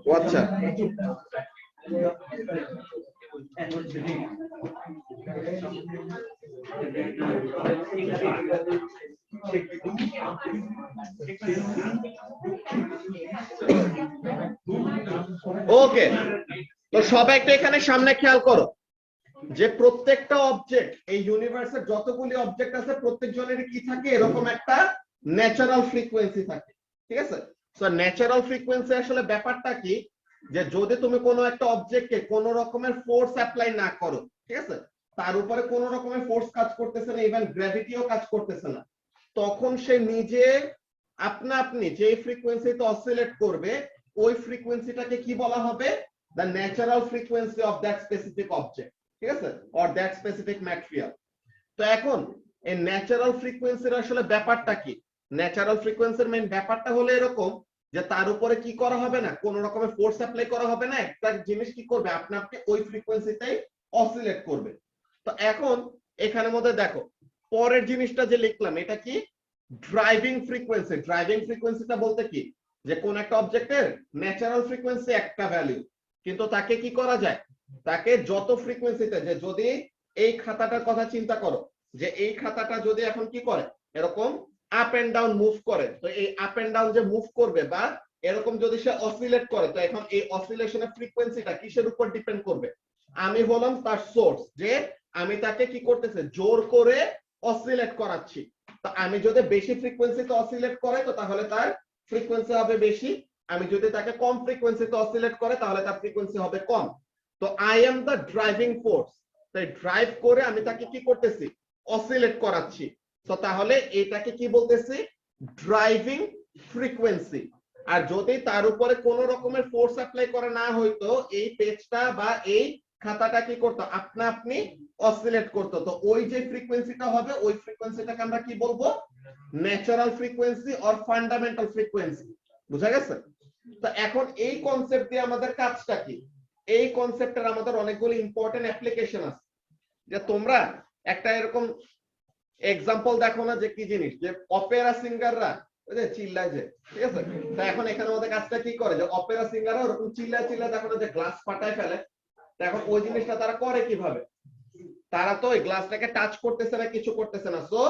ও আচ্ছা, ওকে। তো সবাই একটু এখানে সামনে খেয়াল করো যে প্রত্যেকটা অবজেক্ট, এই ইউনিভার্সের যতগুলি অবজেক্ট আছে প্রত্যেকজনের কি থাকে, এরকম একটা ন্যাচারাল ফ্রিকোয়েন্সি থাকে, ঠিক আছে? সো ন্যাচারাল ফ্রিকোয়েন্সি আসলে ব্যাপারটা কি, যে যদি তুমি কোনো একটা অবজেক্টকে কোনো রকমের ফোর্স অ্যাপ্লাই না করো, ঠিক আছে, তার উপরে কোনো রকমের ফোর্স কাজ করতেছে না, ইভেন গ্র্যাভিটিও কাজ করতেছে না, তখন সে নিজে আপনা আপনি যে ফ্রিকোয়েন্সিতে অসিলেট করবে, ওই ফ্রিকোয়েন্সিটাকে কি বলা হবে? The natural frequency of that specific object, ঠিক আছে, অর দ্যাট স্পেসিফিক ম্যাটেরিয়াল। তো এখন এই ন্যাচারাল ফ্রিকোয়েন্সির আসলে ব্যাপারটা কি? ন্যাচারাল ফ্রিকোয়েন্সির মেইন ব্যাপারটা হলো এরকম যে তার উপরে কি করা হবে না, কোন রকমের ফোর্স অ্যাপ্লাই করা হবে না, একটা জিনিস কি করবে, আপনা আপনি ওই ফ্রিকোয়েন্সিতেই অসিলেট করবে। তো এখন এখানের মধ্যে দেখো পরের জিনিসটা যে লিখলাম, এটা কি? Driving frequency. ড্রাইভিং ফ্রিকোয়েন্সিটা বলতে কি, যে কোন একটা অবজেক্টের ন্যাচারাল ফ্রিকোয়েন্সি একটা ভ্যালু, কিন্তু তাকে কি করা যায়, তাকে যত ফ্রিকোয়েন্সিতে, যে যদি এই খাতাটার কথা চিন্তা করো, যে এই খাতাটা যদি এখন কি করে, এরকম আপ এন্ড ডাউন মুভ করে, তো এই আপ এন্ড ডাউন যে মুভ করবে বা এরকম যদি সে অসিলেট করে, তো এখন এই অসিলেশনের ফ্রিকোয়েন্সিটা কিসের উপর ডিপেন্ড করবে? আমি হলাম তার সোর্স, যে আমি তাকে কি করতেছে, জোর করে অসিলেট করাচ্ছি। তো আমি যদি বেশি ফ্রিকোয়েন্সিতে অসিলেট করে, তো তাহলে তার ফ্রিকোয়েন্সি হবে বেশি, আমি যদি তাকে কম ফ্রিকোয়েন্সিতে অসিলেট করে, তাহলে তার ফ্রিকোয়েন্সি হবে কম। তো I am the driving force, তাই ড্রাইভ করে আমি তাকে কি করতেছি, অসিলেট করাচ্ছি। তো তাহলে এটাকে কি বলতেছি, ড্রাইভিং ফ্রিকোয়েন্সি। আর যদি তার উপরে কোন রকমের ফোর্স অ্যাপ্লাই করা না হইতো, এই পেজটা বা এই খাতাটা কি করতো, আপনা আপনি অসিলেট করতো, তো ওই যে ফ্রিকোয়েন্সিটা হবে, ওই ফ্রিকোয়েন্সিটাকে আমরা কি বলবো, natural frequency or fundamental frequency. বুঝা গেছে? তো এখন এই কনসেপ্ট দিয়ে আমাদের কাজটা কি? এই কনসেপ্টের আমাদের অনেকগুলো ইম্পর্টেন্ট অ্যাপ্লিকেশন আছে। যে তোমরা একটা এরকম এক্সাম্পল দেখো না, যে কি জিনিস, যে অপেরা সিঙ্গাররা ওই যে চিল্লায়, যে ঠিক আছে, তো এখন এখানে আমাদের কাজটা কি করে, যে অপেরা সিঙ্গাররা ওরকম চিল্লায় চিল্লায় দেখো না, যে গ্লাস ফাটায় ফেলে। তো এখন ওই জিনিসটা তারা করে কিভাবে? তারা তো ওই গ্লাসটাকে টাচ করতেছে না, কিছু করতেছে না, সো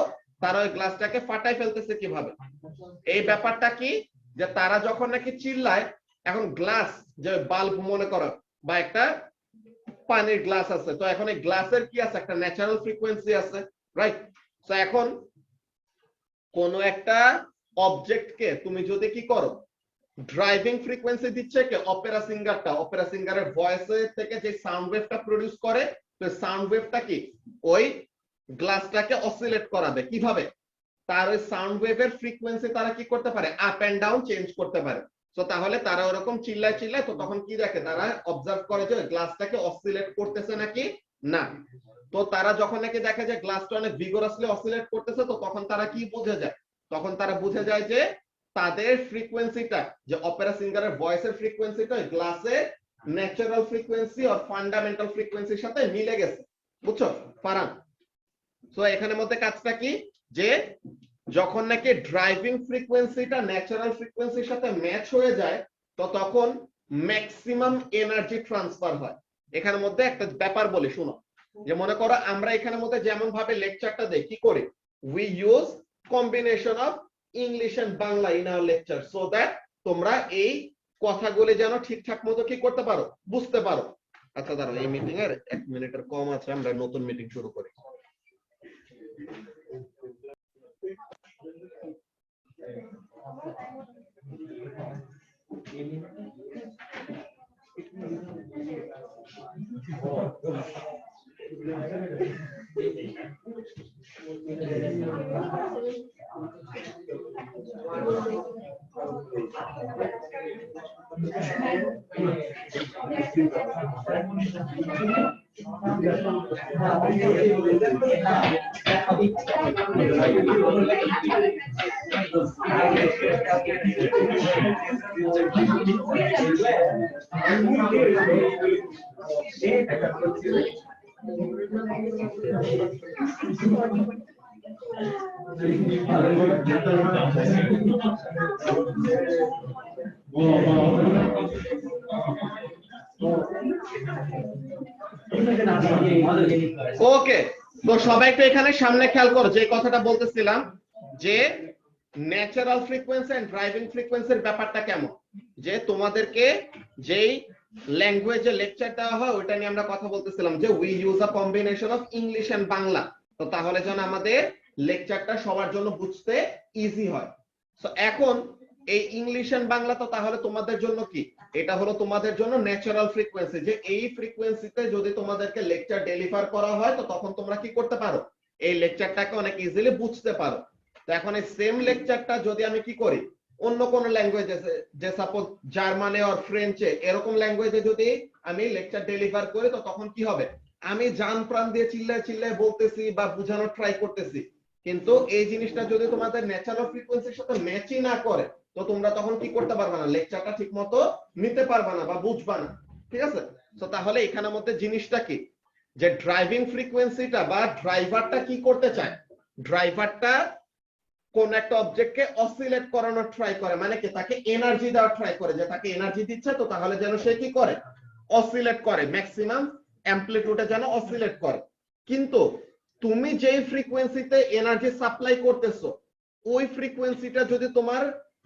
তারা ওই গ্লাসটাকে ফাটায় ফেলতেছে কিভাবে? এই ব্যাপারটা কি, যে তারা যখন নাকি চিল্লায়, এখন গ্লাস, যে বাল্ব মনে করো, বা একটা পানির গ্লাস আছে, তো এখন এই গ্লাসের কি আছে, একটা ন্যাচারাল ফ্রিকোয়েন্সি আছে, রাইট? তো এখন কোন একটা অবজেক্টকে তুমি যদি কি করো, ড্রাইভিং ফ্রিকোয়েন্সি দিচ্ছে কে, অপেরা সিঙ্গারটা। অপেরা সিঙ্গারের ভয়েসের থেকে যে সাউন্ড ওয়েভটা প্রডিউস করে, তো সাউন্ড ওয়েভটা কি ওই গ্লাসটাকে অসিলেট করাবে কিভাবে? তার ওই সাউন্ড ওয়েভের ফ্রিকোয়েন্সি তারা কি করতে পারে, আপ এন্ড ডাউন চেঞ্জ করতে পারে। তো তাহলে তারা ওরকম চিল্লায় চিল্লায়, তো তখন কি দেখে, তারা অবজার্ভ করে যে গ্লাসটাকে অসিলেট করতেছে নাকি না। তো তারা যখন নাকি দেখে যে গ্লাসটা অনেক ভিগোরাসলি অসিলেট করতেছে, তো তখন তারা কি বুঝে যায়, তখন তারা বুঝে যায় যে তাদের ফ্রিকোয়েন্সিটা, যে অপেরা সিঙ্গারের ভয়েসের ফ্রিকোয়েন্সিটা গ্লাসের ন্যাচারাল ফ্রিকোয়েন্সি আর ফান্ডামেন্টাল ফ্রিকোয়েন্সির সাথে মিলে গেছে। বুঝছো ফারান? তো এখানের মধ্যে কাজটা কি, যে যখন নাকি ড্রাইভিং ফ্রিকোয়েন্সিটা ন্যাচারাল ফ্রিকোয়েন্সির সাথে ম্যাচ হয়ে যায়, তো তখন ম্যাক্সিমাম এনার্জি ট্রান্সফার হয়। এখানের মধ্যে একটা ব্যাপার বলি শুনো, যে মনে করো আমরা এখানের মধ্যে যেমন ভাবে লেকচারটা দেই, কি করি, we use combination of English and Bangla in our lecture, so that তোমরা এই কথাগুলি যেন ঠিকঠাক মতো কি করতে পারো, বুঝতে পারো। আচ্ছা দাঁড়াও, এই মিটিং এর 1 মিনিটের কম আছে, আমরা নতুন মিটিং শুরু করি। ওকে, তো সবাই তো এখানে সামনে খেয়াল করো যে কথাটা বলতেছিলাম যে ন্যাচারাল ফ্রিকোয়েন্সি এন্ড ড্রাইভিং ফ্রিকোয়েন্সির ব্যাপারটা কেমন, যে তোমাদেরকে যেই ল্যাঙ্গুয়েজে লেকচার দেওয়া হয় ওইটা নিয়ে আমরা কথা বলতেছিলাম যে we use a combination of English and Bangla. তো তাহলে যেন আমাদের লেকচারটা সবার জন্য বুঝতে ইজি হয়। সো এখন এই ইংলিশ এন্ড বাংলা তো তাহলে তোমাদের জন্য কি, এটা হলো তোমাদের জন্য ন্যাচারাল ফ্রিকোয়েন্সি, যে এই ফ্রিকোয়েন্সিতে যদি তোমাদেরকে লেকচার ডেলিভার করা হয় তো তখন তোমরা কি করতে পারো, এই লেকচারটাকে অনেক ইজিলি বুঝতে পারো। তো এখন এই সেম লেকচারটা যদি আমি কি করি অন্য কোন ল্যাঙ্গুয়েজে, যে সাপোজ জার্মানে আর ফ্রেঞ্চে এরকম ল্যাঙ্গুয়েজে যদি আমি লেকচার ডেলিভার করি তো তখন কি হবে, আমি জান প্রাণ দিয়ে চিল্লায় চিল্লায় বলতেছি বা বোঝানোর ট্রাই করতেছি, কিন্তু এই জিনিসটা যদি তোমাদের ন্যাচারাল ফ্রিকোয়েন্সির সাথে ম্যাচই না করে তো তোমরা তখন কি করতে পারবে না, লেকচারটা ঠিকমতো নিতে পারবে না বা বুঝবা না। ঠিক আছে, তো তাহলে এখানের মধ্যে জিনিসটা কি, যে ড্রাইভিং ফ্রিকোয়েন্সিটা বা ড্রাইভারটা কি করতে চায়, ড্রাইভারটা কোন একটা অবজেক্টকে অসিলেট করানোর ট্রাই করে, মানে কি তাকে এনার্জি দেওয়ার ট্রাই করে, যে তাকে এনার্জি দিচ্ছে তো তাহলে যেন সে কি করে, অসিলেট করে, ম্যাক্সিমাম অ্যামপ্লিটিউডে যেন অসিলেট করে। কিন্তু তুমি যেই ফ্রিকোয়েন্সিতে এনার্জি সাপ্লাই করতেছো ওই ফ্রিকোয়েন্সিটা যদি তোমার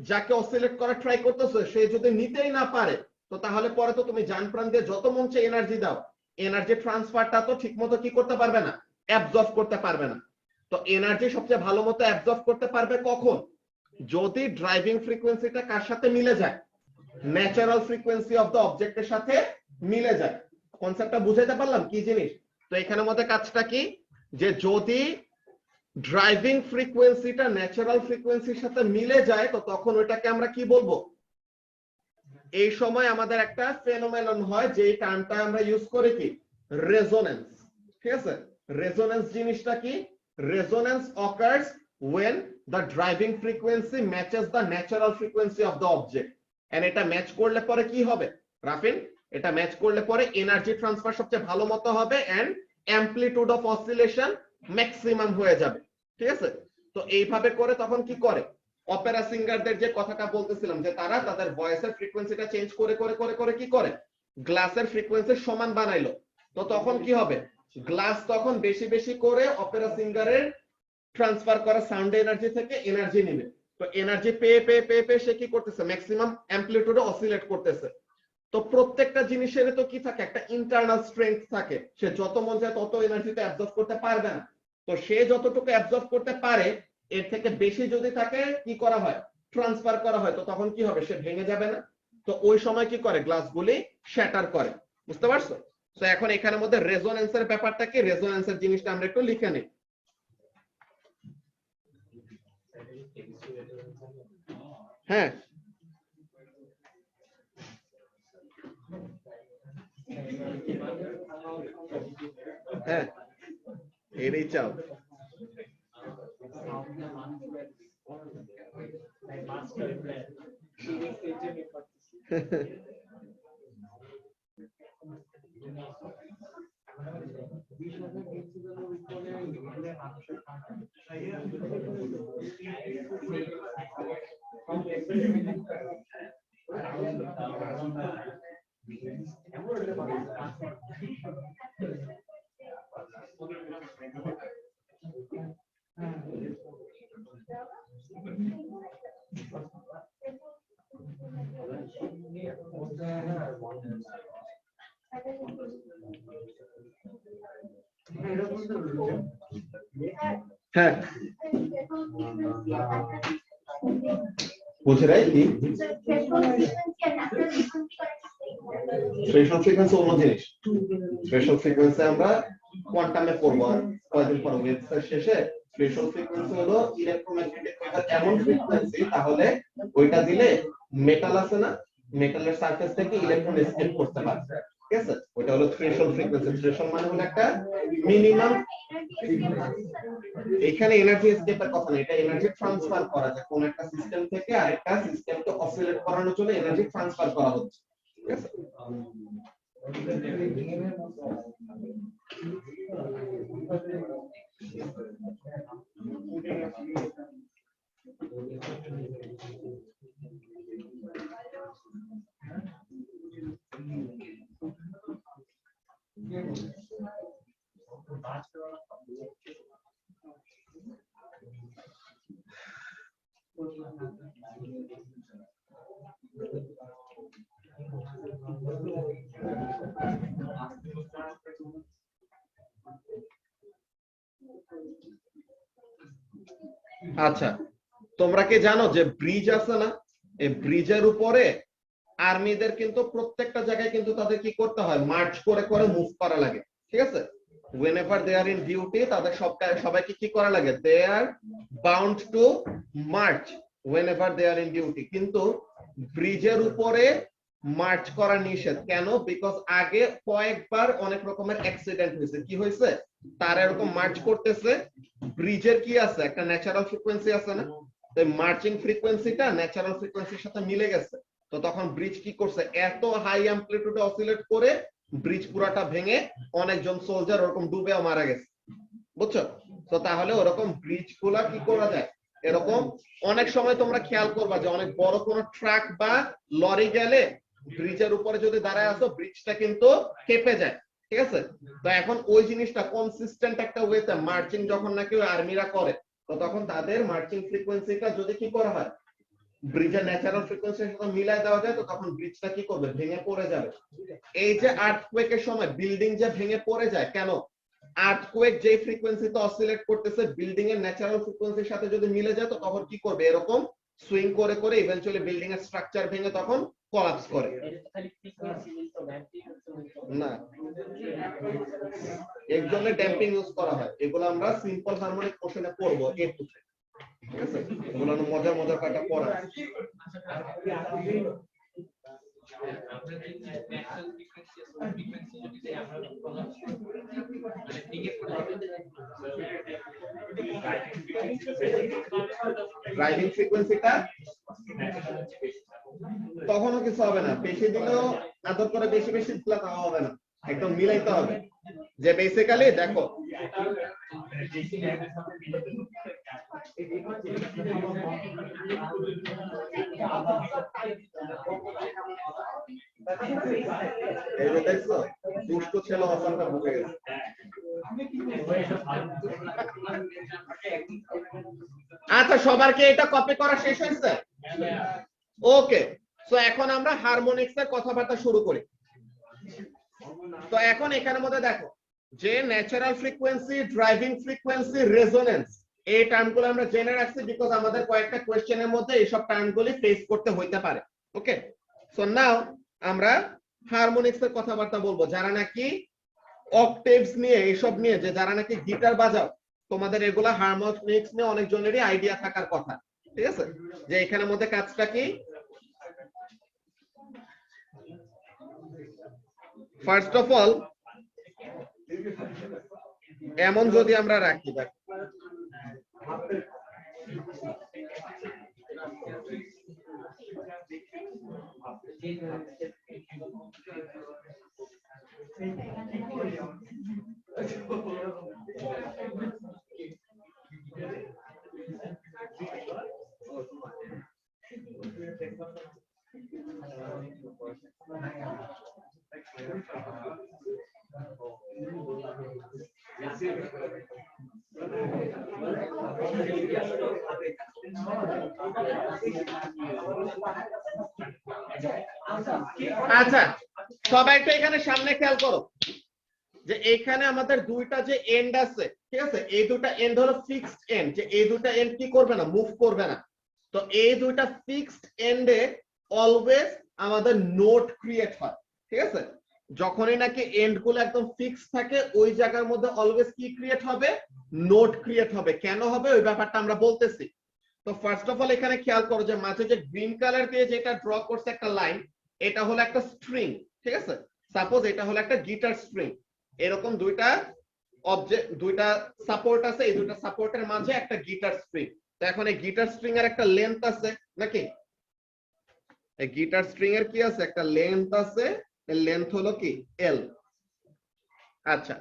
যাকে অসিলেট করার ট্রাই করতেছো সে যদি নিতেই না পারে তো তাহলে পরে তো তুমি জান প্রাণ দিয়ে যত মন চায় এনার্জি দাও, এনার্জি ট্রান্সফারটা তো ঠিকমতো কি করতে পারবে না, অ্যাবজর্ব করতে পারবে না। তো এনার্জি সবচেয়ে ভালো মতো অ্যাবজর্ব করতে পারবে কখন, যদি ড্রাইভিং ফ্রিকোয়েন্সিটা কার সাথে মিলে যায়, ন্যাচারাল ফ্রিকোয়েন্সি অফ দ্য অবজেক্টের সাথে মিলে যায়। কনসেপ্টটা বুঝাইতে পারলাম কি জিনিস? তো এখানের মধ্যে কাজটা কি, যে যদি ড্রাইভিং ফ্রিকোয়েন্সিটা ন্যাচারাল ফ্রিকোয়েন্সির সাথে মিলে যায় তো তখন ওটাকে আমরা কি বলবো, এই সময় আমাদের একটা ফেনোমেনন হয় যে টার্মটা আমরা ইউজ করি কি, রেজোনেন্স। ঠিক আছে, রেজোনেন্স জিনিসটা কি, resonance occurs when the driving frequency matches the natural frequency of the object, and এটা ম্যাচ করলে পরে কি হবে রাফিন, এটা ম্যাচ করলে পরে এনার্জি ট্রান্সফার সবচেয়ে ভালো মতো হবে and amplitude of oscillation maximum হয়ে যাবে। ঠিক আছে, তো এইভাবে করে তখন কি করে, অপেরা সিঙ্গারদের যে কথাটা বলতেছিলাম যে তারা তাদের ভয়েসের ফ্রিকোয়েন্সিটা চেঞ্জ করে করে করে করে কি করে, গ্লাসের ফ্রিকোয়েন্সি সমান বানাইলো। তো তখন কি হবে, গ্লাস তখন বেশি বেশি করে অপেরা সিঙ্গারের ট্রান্সফার করা সাউন্ড এনার্জি থেকে এনার্জি নেবে। তো এনার্জি পেয়ে পেয়ে পেয়ে পেয়ে সে কি করতেছে, ম্যাক্সিমাম অ্যামপ্লিটিউডে অসিলেট করতেছে। তো প্রত্যেকটা জিনিসের তো কি থাকে, একটা ইন্টারনাল স্ট্রেংথ থাকে, সে যত মন চায় তত এনার্জিতে অ্যাবজর্ব করতে পারবে না। তো সে যতটুকু অ্যাবজর্ব করতে পারে এর থেকে বেশি যদি থাকে কি করা হয়, ট্রান্সফার করা হয়, তো তখন কি হবে, সে ভেঙে যাবে না। তো ওই সময় কি করে, গ্লাসগুলি শ্যাটার করে। বুঝতে পারছো? তো এখন এখানের মধ্যে রেজোনেন্সের ব্যাপারটা কি, রেজোনেন্সের জিনিসটা আমরা একটু লিখে নিই। হ্যাঁ, হ্যাঁ এটাই চাও। হ্যাঁ বুঝে রাই কি থ্রেশহোল্ড ফ্রিকোয়েন্সি অন্য জিনিস। থ্রেশহোল্ড ফ্রিকোয়েন্সি আমরা কোয়ান্টামে পড়ব আর কয়েকদিন পর ওয়েবসাইট শেষে। থ্রেশহোল্ড ফ্রিকোয়েন্সি হলো ইলেক্ট্রোম্যাগনেটিক ওয়েভের এমন ফ্রিকোয়েন্সি, তাহলে ওইটা দিলে মেটাল আছে না, মেটালের সারফেস থেকে ইলেকট্রন এসকেপ করতে পারে। ঠিক আছে, ওটা হলো থ্রেশহোল্ড ফ্রিকোয়েন্সি। থ্রেশহোল্ড মানে হলো একটা মিনিমাম, এখানে এনার্জি এসকেপের কথা না, এটা এনার্জি ট্রান্সফার করা যায় কোন একটা সিস্টেম থেকে আরেকটা সিস্টেমকে অসিলেট করানোর জন্য এনার্জি ট্রান্সফার করা হচ্ছে, ঠিক আছে। আচ্ছা, তোমরা কি জানো যে ব্রিজ আছে না, এই ব্রিজের উপরে আর্মিদের কিন্তু প্রত্যেকটা জায়গায় কিন্তু তাদের কি করতে হয়, মার্চ করে করে মুভ করা লাগে, ঠিক আছে। whenever they are in duty তাদের সবাইকে কি করা লাগে, they are bound to march whenever they are in duty। কিন্তু ব্রিজের উপরে মার্চ করা নিষেধ কেন? বিকজ আগে কয়েকবার অনেক রকমের অ্যাক্সিডেন্ট হয়েছে। কি হয়েছে? তারা এরকম মার্চ করতেছে, ব্রিজের কি আছে, একটা ন্যাচারাল ফ্রিকোয়েন্সি আছে না, তো মার্চিং ফ্রিকোয়েন্সিটা ন্যাচারাল ফ্রিকোয়েন্সির সাথে মিলে গেছে। তো তখন ব্রিজ কি করছে, এত হাই অ্যাম্প্লিটিউডে অসিলেট করে ব্রিজ পুরাটা ভেঙে অনেকজন সোলজার ওরকম ডুবেও মারা গেছে, বুঝছো? তো তাহলে ওরকম ব্রিজ গুলা কি করা যায়, এরকম অনেক সময় তোমরা খেয়াল করবা যে অনেক বড় কোনো ট্রাক বা লরি গেলে ব্রিজের উপরে যদি দাঁড়ায় আসো, ব্রিজটা কিন্তু কেঁপে যায়, ঠিক আছে। তো এখন ওই জিনিসটা কনসিস্টেন্ট একটা ওয়েতে মার্চিং যখন নাকি আর্মিরা করে, তো তখন তাদের মার্চিং ফ্রিকোয়েন্সিটা যদি কি করা হয়, ব্রিজের ন্যাচারাল ফ্রিকোয়েন্সির সাথে মিলাই দেওয়া যায়, তো তখন ব্রিজটা কি করবে, ভেঙে পড়ে যাবে। এই যে আর্থকোয়েকের সময় বিল্ডিং যে ভেঙে পড়ে যায় কেন, আর্থকোয়েক যে ফ্রিকোয়েন্সিতে অসিলেট করতেছে বিল্ডিং এর ন্যাচারাল ফ্রিকোয়েন্সির সাথে যদি মিলে যায়, তো তখন কি করবে, এরকম সুইং করে করে ইভেন্চুয়ালি বিল্ডিং এর স্ট্রাকচার ভেঙে তখন কোলাপস করে। না, এর জন্য ড্যাম্পিং ইউজ করা হয়, এগুলো আমরা সিম্পল হারমোনিক মোশনে করব একটু, ঠিক আছে, এগুলো মজার মজার কয়েকটা পড়া। ড্রাইভিং ফ্রিকোয়েন্সিটা তখনও কিছু হবে না, বেশি দিলেও আদর করে বেশি বেশি দিলে তা হবে না, একদম মিলাইতে হবে। যে বেসিক্যালি দেখো এই যে দেখছো দুষ্ট ছেলে অসংখ্য ভুলে গেছে। আচ্ছা, সবার কি এটা কপি করা শেষ হয়েছে? ওকে, সো এখন আমরা হারমোনিক্স এর কথাবার্তা শুরু করি। তো এখন এখানের মধ্যে দেখো যে natural frequency, driving frequency, resonance, এই টার্মগুলো আমরা জেনে রাখছি বিকজ আমাদের কয়েকটা কোশ্চেনের মধ্যে এইসব টার্মগুলি ফেস করতে হইতে পারে। ওকে, সো নাও আমরা হারমোনিক্স এর কথাবার্তা বলবো। যারা নাকি অক্টেভস নিয়ে এইসব নিয়ে, যে যারা নাকি গিটার বাজাও, তোমাদের এগুলা হারমোনিক্স নিয়ে অনেকজনেরই আইডিয়া থাকার কথা, ঠিক আছে, যে এখানের মধ্যে কাজটা কি। ফার্স্ট অফ অল এমন যদি আমরা রাখি, দেখো আচ্ছা, সবাই একটু এখানে সামনে খেয়াল করো যে এখানে আমাদের দুইটা যে এন্ড আছে, ঠিক আছে, এই দুটা এন্ড হলো ফিক্সড এন্ড, যে এই দুটা এন্ড কি করবে না, মুভ করবে না। তো এই দুইটা ফিক্সড এন্ডে অলওয়েজ আমাদের নোট ক্রিয়েট হয়, ঠিক আছে। যখনই নাকি এন্ড গুলো একদম ফিক্স থাকে, ওই জায়গার মধ্যে অলওয়েজ কি ক্রিয়েট হবে, নোট ক্রিয়েট হবে। কেন হবে ওই ব্যাপারটা আমরা বলতেছি। তো ফার্স্ট অফ অল এখানে খেয়াল করো যে মাঝে যে গ্রিন কালার দিয়ে যেটা ড্র করছে একটা লাইন, এটা হলো একটা স্ট্রিং, ঠিক আছে। সাপোজ এটা হলো একটা গিটার স্ট্রিং, এরকম দুইটা অবজেক্ট, দুইটা সাপোর্ট আছে, এই দুইটা সাপোর্টের মাঝে একটা গিটার স্ট্রিং। তো এখন এই গিটার স্ট্রিং এর একটা লেন্থ আছে নাকি, এই গিটার স্ট্রিং এর কি আছে, একটা লেন্থ আছে, এর লেন্থ হলো কি এল। আচ্ছা,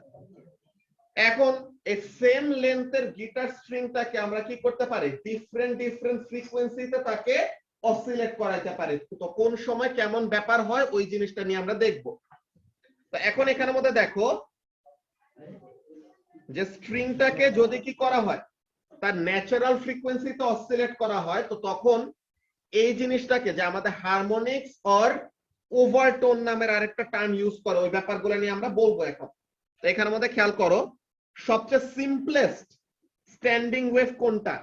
এখন এই সেম লেন্থের গিটার স্ট্রিংটাকে আমরা কি করতে পারি, ডিফারেন্ট ডিফারেন্ট ফ্রিকোয়েন্সিতে তাকে অসিলেট করাইতে পারি। তো কোন সময় কেমন ব্যাপার হয় ওই জিনিসটা নিয়ে আমরা দেখব। তো এখন এখানের মধ্যে দেখো যে স্ট্রিংটাকে যদি কি করা হয়, তার ন্যাচারাল ফ্রিকোয়েন্সিতে অসিলেট করা হয়, তো তখন এই জিনিসটাকে যে আমাদের হারমোনিক্স অর ওভারটোন নামের আরেকটা টার্ম ইউজ করে, ওই ব্যাপারগুলো নিয়ে আমরা বলবো এখন। তো এখানের মধ্যে খেয়াল করো, সবচেয়ে সিম্পলেস্ট স্ট্যান্ডিং ওয়েভ কোনটা?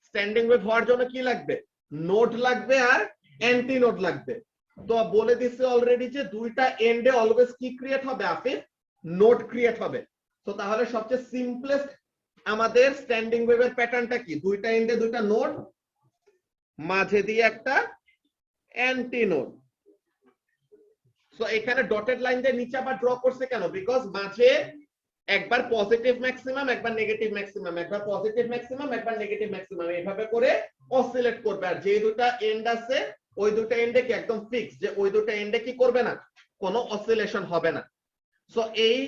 স্ট্যান্ডিং ওয়েভ হওয়ার জন্য কি লাগবে, নোড লাগবে আর অ্যান্টি নোড লাগবে। তো বলে দিছে অলরেডি যে দুইটা এন্ডে অলওয়েজ কি ক্রিয়েট হবে আফিফ, নোড ক্রিয়েট হবে। তো তাহলে সবচেয়ে সিম্পলেস্ট আমাদের স্ট্যান্ডিং ওয়েভের প্যাটার্নটা কি, দুইটা এন্ডে দুইটা নোড, মাঝে দিয়ে একটা অ্যান্টি নোড। সো এখানে ডটেড লাইন দিয়ে নিচে আবার ড্র করছে কেন, বিকজ মাঝে একবার পজিটিভ ম্যাক্সিমাম একবার নেগেটিভ ম্যাক্সিমাম, একবার পজিটিভ ম্যাক্সিমাম একবার নেগেটিভ ম্যাক্সিমাম, এইভাবে করে অসিলেট করবে। আর যে দুটো এন্ড আছে ওই দুটো এন্ডে কি একদম ফিক্স, যে ওই দুটো এন্ডে কি করবে না, কোনো অসিলেশন হবে না। সো এই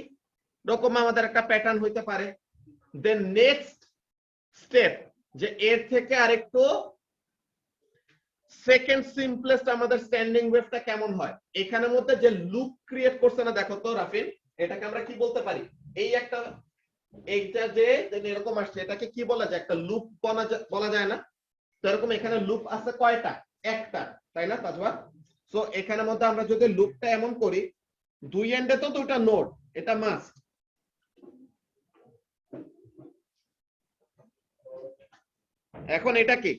রকম আমাদের একটা প্যাটার্ন হইতে পারে। দেন নেক্সট স্টেপ, যে এর থেকে আরেকটু সেকেন্ড সিম্পলেস্ট আমাদের স্ট্যান্ডিং ওয়েভটা কেমন হয়, এখানের মধ্যে যে লুপ ক্রিয়েট করছে না, দেখো তো রাফিন, এটাকে আমরা কি বলতে পারি, এই একটা এইটা যে এরকম আসছে এটাকে কি বলা যায়, একটা লুপ বলা যায় না? তো এরকম এখানে লুপ আছে কয়টা, একটা, তাই না তাজওয়া? সো এখানের মধ্যে আমরা যদি লুপটা এমন করি, দুই এন্ডে তো দুইটা নোড, এটা মাস্ট। এখন এটা কি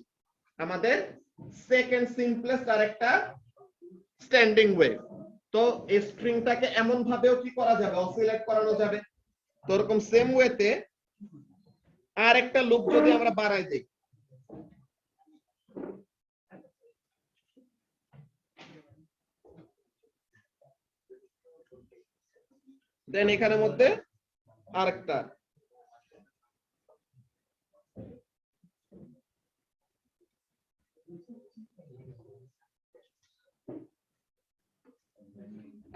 আমাদের সেকেন্ড সিম্পলেস্ট আর একটা স্ট্যান্ডিং ওয়েভ। তো এই স্ট্রিংটাকে এমন ভাবেও কি করা যাবে, অসিলেট করানো যাবে। তো এরকম সেম ওয়েতে আর একটা লুপ যদি আমরা বাড়াই দেই, দেন এখানের মধ্যে আরেকটা,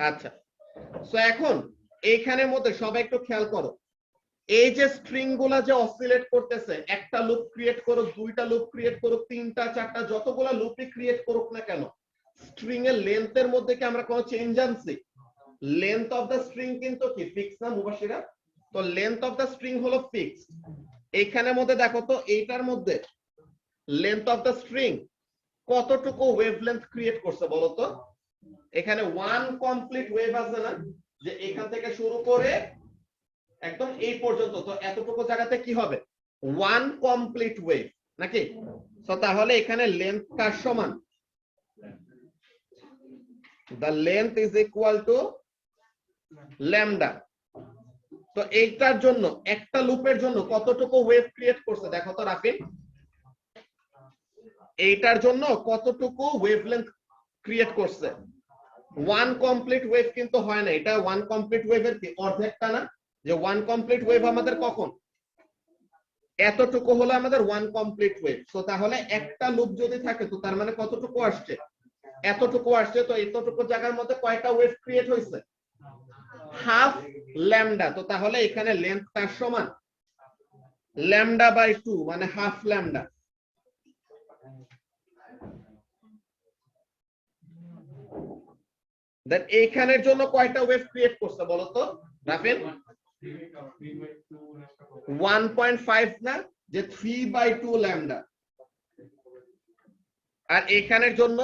আচ্ছা। সো এখন এইখানের মধ্যে সবাই একটু খেয়াল করো, এই যে স্ট্রিং গুলা যে অসিলেট করতেছে, একটা লুপ ক্রিয়েট করুক, দুইটা লুপ ক্রিয়েট করুক, তিনটা চারটা, যতগুলা লুপই ক্রিয়েট করুক না কেন, স্ট্রিং এর লেন্থের মধ্যে কি আমরা কোনো চেঞ্জ আনছি? লেন্থ অফ দ্য স্ট্রিং কিন্তু কি ফিক্স না মুবাশিরা? তো লেন্থ অফ দ্য স্ট্রিং হলো ফিক্সড। এইখানের মধ্যে দেখো তো, এইটার মধ্যে লেন্থ অফ দ্য স্ট্রিং কতটুকু ওয়েভলেন্থ ক্রিয়েট করছে বলো তো? এখানে ওয়ান কমপ্লিট ওয়েভ আছে না, যে এখান থেকে শুরু করে একদম এই পর্যন্ত, তো এতটুকু জায়গাতে কি হবে, ওয়ান কমপ্লিট ওয়েভ নাকি? তো তাহলে এখানে লেন্থ কার সমান, the length is equal to lambda। তো এইটার জন্য একটা লুপের জন্য কতটুকু ওয়েভ ক্রিয়েট করছে দেখো তো রাফিন, এইটার জন্য কতটুকু ওয়েভলেন্থ ক্রিয়েট করছে? ওয়ান কমপ্লিট ওয়েভ কিন্তু হয় না, এটা ওয়ান কমপ্লিট ওয়েভের কি অর্ধেকটা না? যে ওয়ান কমপ্লিট ওয়েভ আমাদের কখন, এতটুকু হলো আমাদের ওয়ান কমপ্লিট ওয়েভ। তো তাহলে একটা লুপ যদি থাকে, তো তার মানে কতটুকু আসছে, এতটুকু আসছে। তো এতটুকু জায়গার মধ্যে কয়টা ওয়েভ ক্রিয়েট হয়েছে, হাফ ল্যামডা। তো তাহলে এখানে লেন্থ তার সমান ল্যামডা বাই 2, মানে হাফ ল্যামডা। দেন এইখানের জন্য কয়টা ওয়েভ ক্রিয়েট করছে বলো তো রাফিন? 1.5 না, যে 3/2 ল্যামডা। আর এখানের জন্য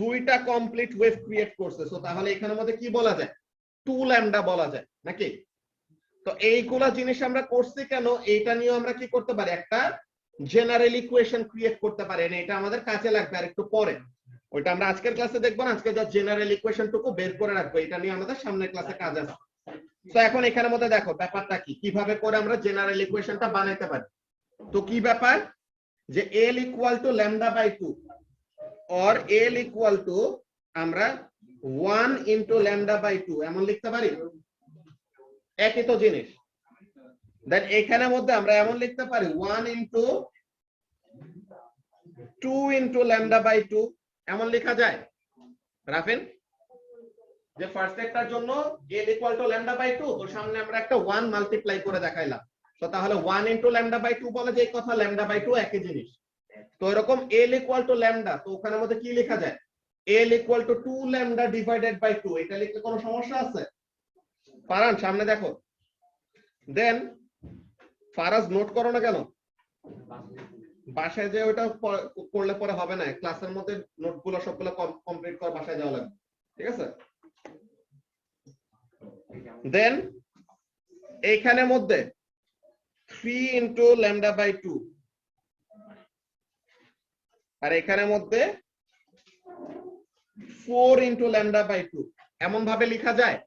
দুইটা কমপ্লিট ওয়েভ ক্রিয়েট করছে। সো তাহলে এখানের মধ্যে কি বলা যায়, 2 ল্যামডা বলা যায় নাকি? তো এইগুলা জিনিস আমরা করছি কেন, এইটা নিয়ে আমরা কি করতে পারি, একটা জেনারেল ইকুয়েশন ক্রিয়েট করতে পারি। এটা আমাদের কাজে লাগবে আর একটু পরে, ওইটা আমরা আজকের ক্লাসে দেখবো না। আজকে যা জেনারেল ইকুয়েশনটুকু বের করে রাখবো, এটা নিয়ে আমাদের সামনের ক্লাসে কাজ আছে। তো এখন এখানের মধ্যে দেখো ব্যাপারটা কি, কিভাবে করে আমরা জেনারেল ইকুয়েশনটা বানাইতে পারি। তো কি ব্যাপার, যে L = λ/2 or L = আমরা 1 ইনটু ল্যামডা বাই 2 এমন লিখতে পারি, একই তো জিনিস। দেন এখানের মধ্যে আমরা এমন লিখতে পারি 1 ইনটু 2 ইনটু ল্যামডা বাই 2 এমন লেখা যায় রাফিন? যে ফার্স্ট একটার জন্য l equal to lambda by 2, তো সামনে আমরা একটা 1 মাল্টিপ্লাই করে দেখাইলাম, তো তাহলে 1 ইনটু ল্যামডা বাই 2 বলে যে কথা ল্যামডা বাই 2 একই জিনিস। তো এরকম l ইকুয়াল টু ল্যামডা, তো ওখানের মধ্যে কি লেখা যায় l equal to 2 lambda divided by 2, এটা লিখলে কোনো সমস্যা আছে? ফারান সামনে দেখো। দেন ফারাজ নোট করো না কেন? বাসায় যে ওটা করলে পরে হবে না, ক্লাসের মধ্যে নোটগুলো সবগুলো কমপ্লিট করে বাসায় যাওয়া লাগবে, ঠিক আছে? দেন এইখানের মধ্যে 3 ইনটু ল্যামডা বাই 2 আর এখানের মধ্যে 4 ইনটু ল্যামডা বাই 2 এমন ভাবে লেখা যায়।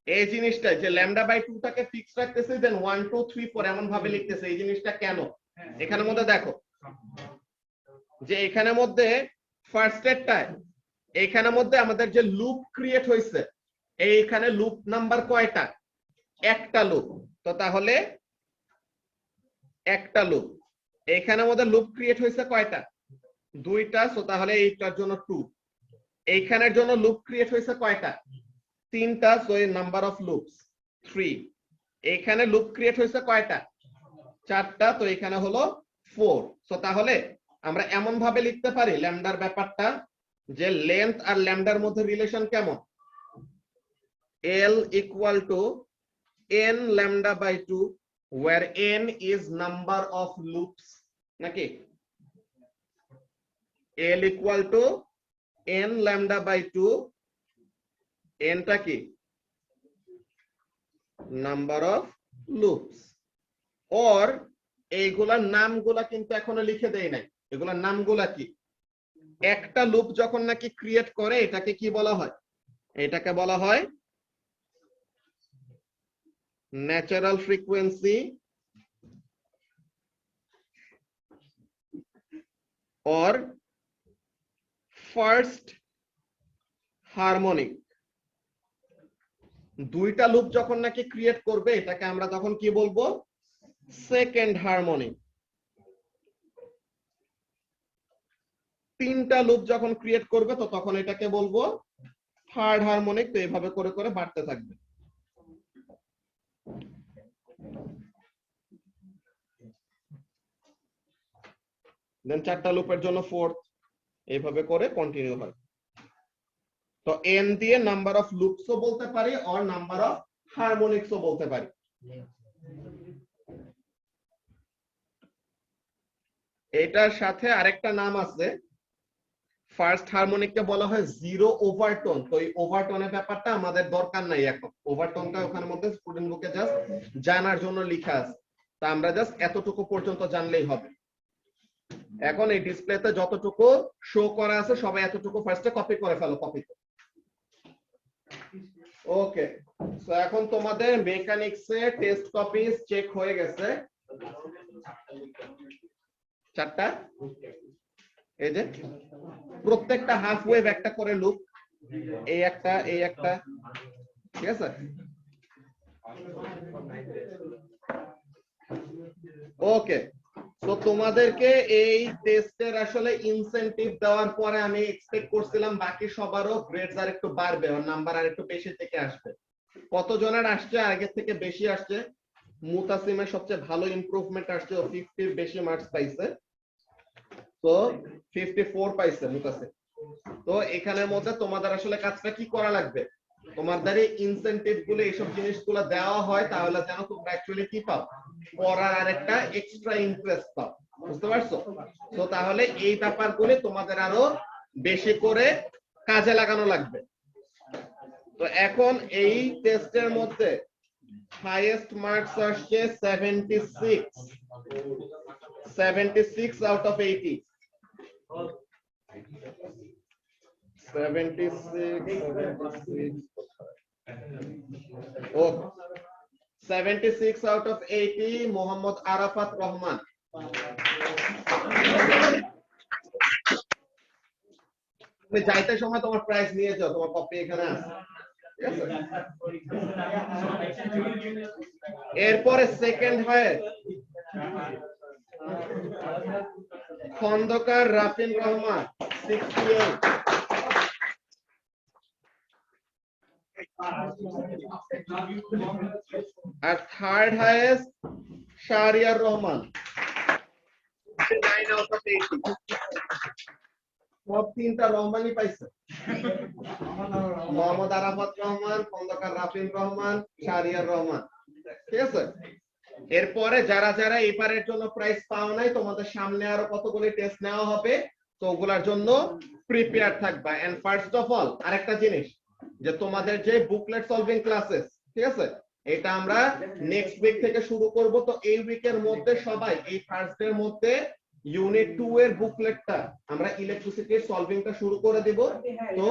এই জিনিসটা যে ল্যামডা বাই 2 টাকে ফিক্স রাখতেছে, দেন 1 2 3 4 এমন ভাবে লিখতেছে, এই জিনিসটা কেন? এখানের মধ্যে দেখো যে এখানের মধ্যে ফার্স্ট এরটায় এইখানের মধ্যে আমাদের যে লুপ ক্রিয়েট হয়েছে, এইখানে লুপ নাম্বার কয়টা? একটা লুপ। তো তাহলে একটা লুপ, এইখানের মধ্যে লুপ ক্রিয়েট হয়েছে কয়টা? দুইটা। সো তাহলে এইটার জন্য 2। এইখানের জন্য লুপ ক্রিয়েট হয়েছে কয়টা? তিনটা। সো এই নাম্বার অফ লুপস 3। এইখানে লুপ ক্রিয়েট হয়েছে কয়টা? চারটা। তো এখানে হলো 4। সো তাহলে আমরা এমন ভাবে লিখতে পারি ল্যামডার ব্যাপারটা যে লেন্থ আর ল্যামডার মধ্যে রিলেশন কেমন, l equal to n lambda by 2 where n is number of loops, নাকি? l equal to n lambda by 2, n টা কি? Number of loops. অর এইগুলার নামগুলা কিন্তু এখনো লিখে দেই নাই, এগুলার নামগুলা কি? একটা লুপ যখন নাকি ক্রিয়েট করে এটাকে কি বলা হয়? এটাকে বলা হয় natural frequency or first harmonic. দুইটা লুপ যখন নাকি ক্রিয়েট করবে এটাকে আমরা তখন কি বলবো? Second harmonic. তিনটা লুপ যখন ক্রিয়েট করবে তো তখন এটাকে বলবো থার্ড হারমোনিক। তো এইভাবে করে করে বাড়তে থাকবে। দেন চারটা লুপের জন্য ফোর্থ, এইভাবে করে কন্টিনিউ হয়। তো n দিয়ে নাম্বার অফ লুপসও বলতে পারি আর নাম্বার অফ হারমোনিক্সও বলতে পারি। এটার সাথে আরেকটা নাম আছে, ফার্স্ট হারমোনিককে বলা হয় জিরো ওভারটোন। তো এই ওভারটোনের ব্যাপারটা আমাদের দরকার নাই এখন, ওভারটোনটা ওখানের মধ্যে স্টুডেন্ট বুকে জাস্ট জানার জন্য লেখা আছে, তা আমরা জাস্ট এতটুকু পর্যন্ত জানলেই হবে। এখন এই ডিসপ্লেতে যতটুকু শো করা আছে সবাই এতটুকু ফার্স্টে কপি করে ফেলো, কপি। ওকে, সো এখন তোমাদের মেকানিক্সে টেস্ট কপিজ চেক হয়ে গেছে 4টা। এই যে প্রত্যেকটা হাফ ওয়েভ একটা করে লুপ, এই একটা, এই একটা, ঠিক আছে? ওকে, তো তোমাদেরকে এই টেস্টের আসলে ইনসেনটিভ দেওয়ার পরে আমি এক্সপেক্ট করছিলাম বাকি সবারও গ্রেডস আর একটু বাড়বে, আর নাম্বার আর একটু বেশি থেকে আসবে। কতজনের আসছে? আগের থেকে বেশি আসছে। মুতাসিমের সবচেয়ে ভালো ইমপ্রুভমেন্ট আসছে, ও 50 বেশি মার্কস পাইছে, তো 54 পাইছে মুতাসিম। তো এখানের মধ্যে তোমাদের আসলে কাজটা কি করা লাগবে, তোমাদের এই ইনসেনটিভ গুলো এইসব জিনিসগুলো দেওয়া হয় তাহলে যেন তোমরা অ্যাকচুয়ালি কি পাও, পড়ার আরেকটা এক্সট্রা ইন্টারেস্ট পাও, বুঝতে পারছো? তো তাহলে এই ব্যাপারগুলো তোমাদের আরো বেশি করে কাজে লাগানো লাগবে। তো এখন এই টেস্টের মধ্যে হাইয়েস্ট মার্কস আসছে 76 out of 80। 76 out of 80 Mohammad Arafat Rahman. তুমি যাইতে সময় তোমার প্রাইস নিয়ে যাও, তোমার কপি এখানে আছে, ঠিক আছে? এরপরে সেকেন্ড হয় খন্দকার রাফিন রহমান 68, আর third highest Shahriar Rahman 9 out of 80। সব তিনটা রহমানই পাইছে, মোহাম্মদ আরাফাত রহমান, খন্দকার রাফিন রহমান, শাহরিয়ার রহমান, ঠিক আছে? এরপরে যারা যারা এবারের জন্য প্রাইজ পাও নাই, তোমাদের সামনে আরো কতগুলি টেস্ট নেওয়া হবে, তো ওগুলার জন্য প্রিপেয়ার থাকবা। এন্ড ফার্স্ট অফ অল আরেকটা জিনিস, যে তোমাদের যে বুকলেট সলভিং ক্লাসেস, ঠিক আছে, এটা আমরা নেক্সট উইক থেকে শুরু করব। তো এই উইকের মধ্যে সবাই এই থার্সডের মধ্যে ইউনিট 2 এর বুকলেটটা আমরা ইলেকট্রিসিটির সলভিংটা শুরু করে দিব। তো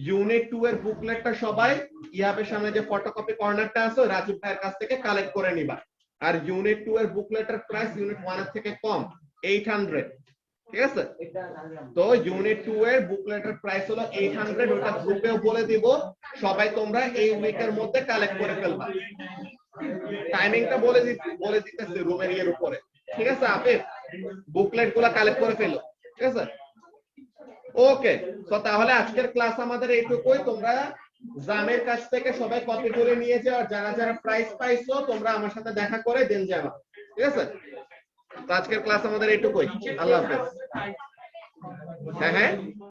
ইউনিট 2 এর বুকলেটটা সবাই ইয়াবের সামনে যে ফটোকপি কর্নারটা আছে রাজীব ভাইয়ের কাছ থেকে কালেক্ট করে নিবা। আর ইউনিট 2 এর বুকলেটের প্রাইস ইউনিট 1 এর থেকে কম, 800, ঠিক আছে? তো ইউনিট 2 এর বুকলেটের প্রাইস হলো 800, ওটা গ্রুপেও বলে দিব, সবাই তোমরা এই উইকের মধ্যে কালেক্ট করে ফেলবা। টাইমিংটা বলে দিতেছি রুমের এর উপরে, ঠিক আছে? আফিফ বুকলেট গুলা কালেক্ট করে ফেলো, ঠিক আছে? ওকে, তো তাহলে আজকের ক্লাস আমাদের এইটুকুই। তোমরা জামের কাছ থেকে সবাই কপি করে নিয়ে যাও, আর যারা যারা প্রাইজ পাইছো তোমরা আমার সাথে দেখা করে দেন যাবা, ঠিক আছে? তো আজকের ক্লাস আমাদের এইটুকুই। আল্লাহ হাফেজ। হ্যাঁ হ্যাঁ।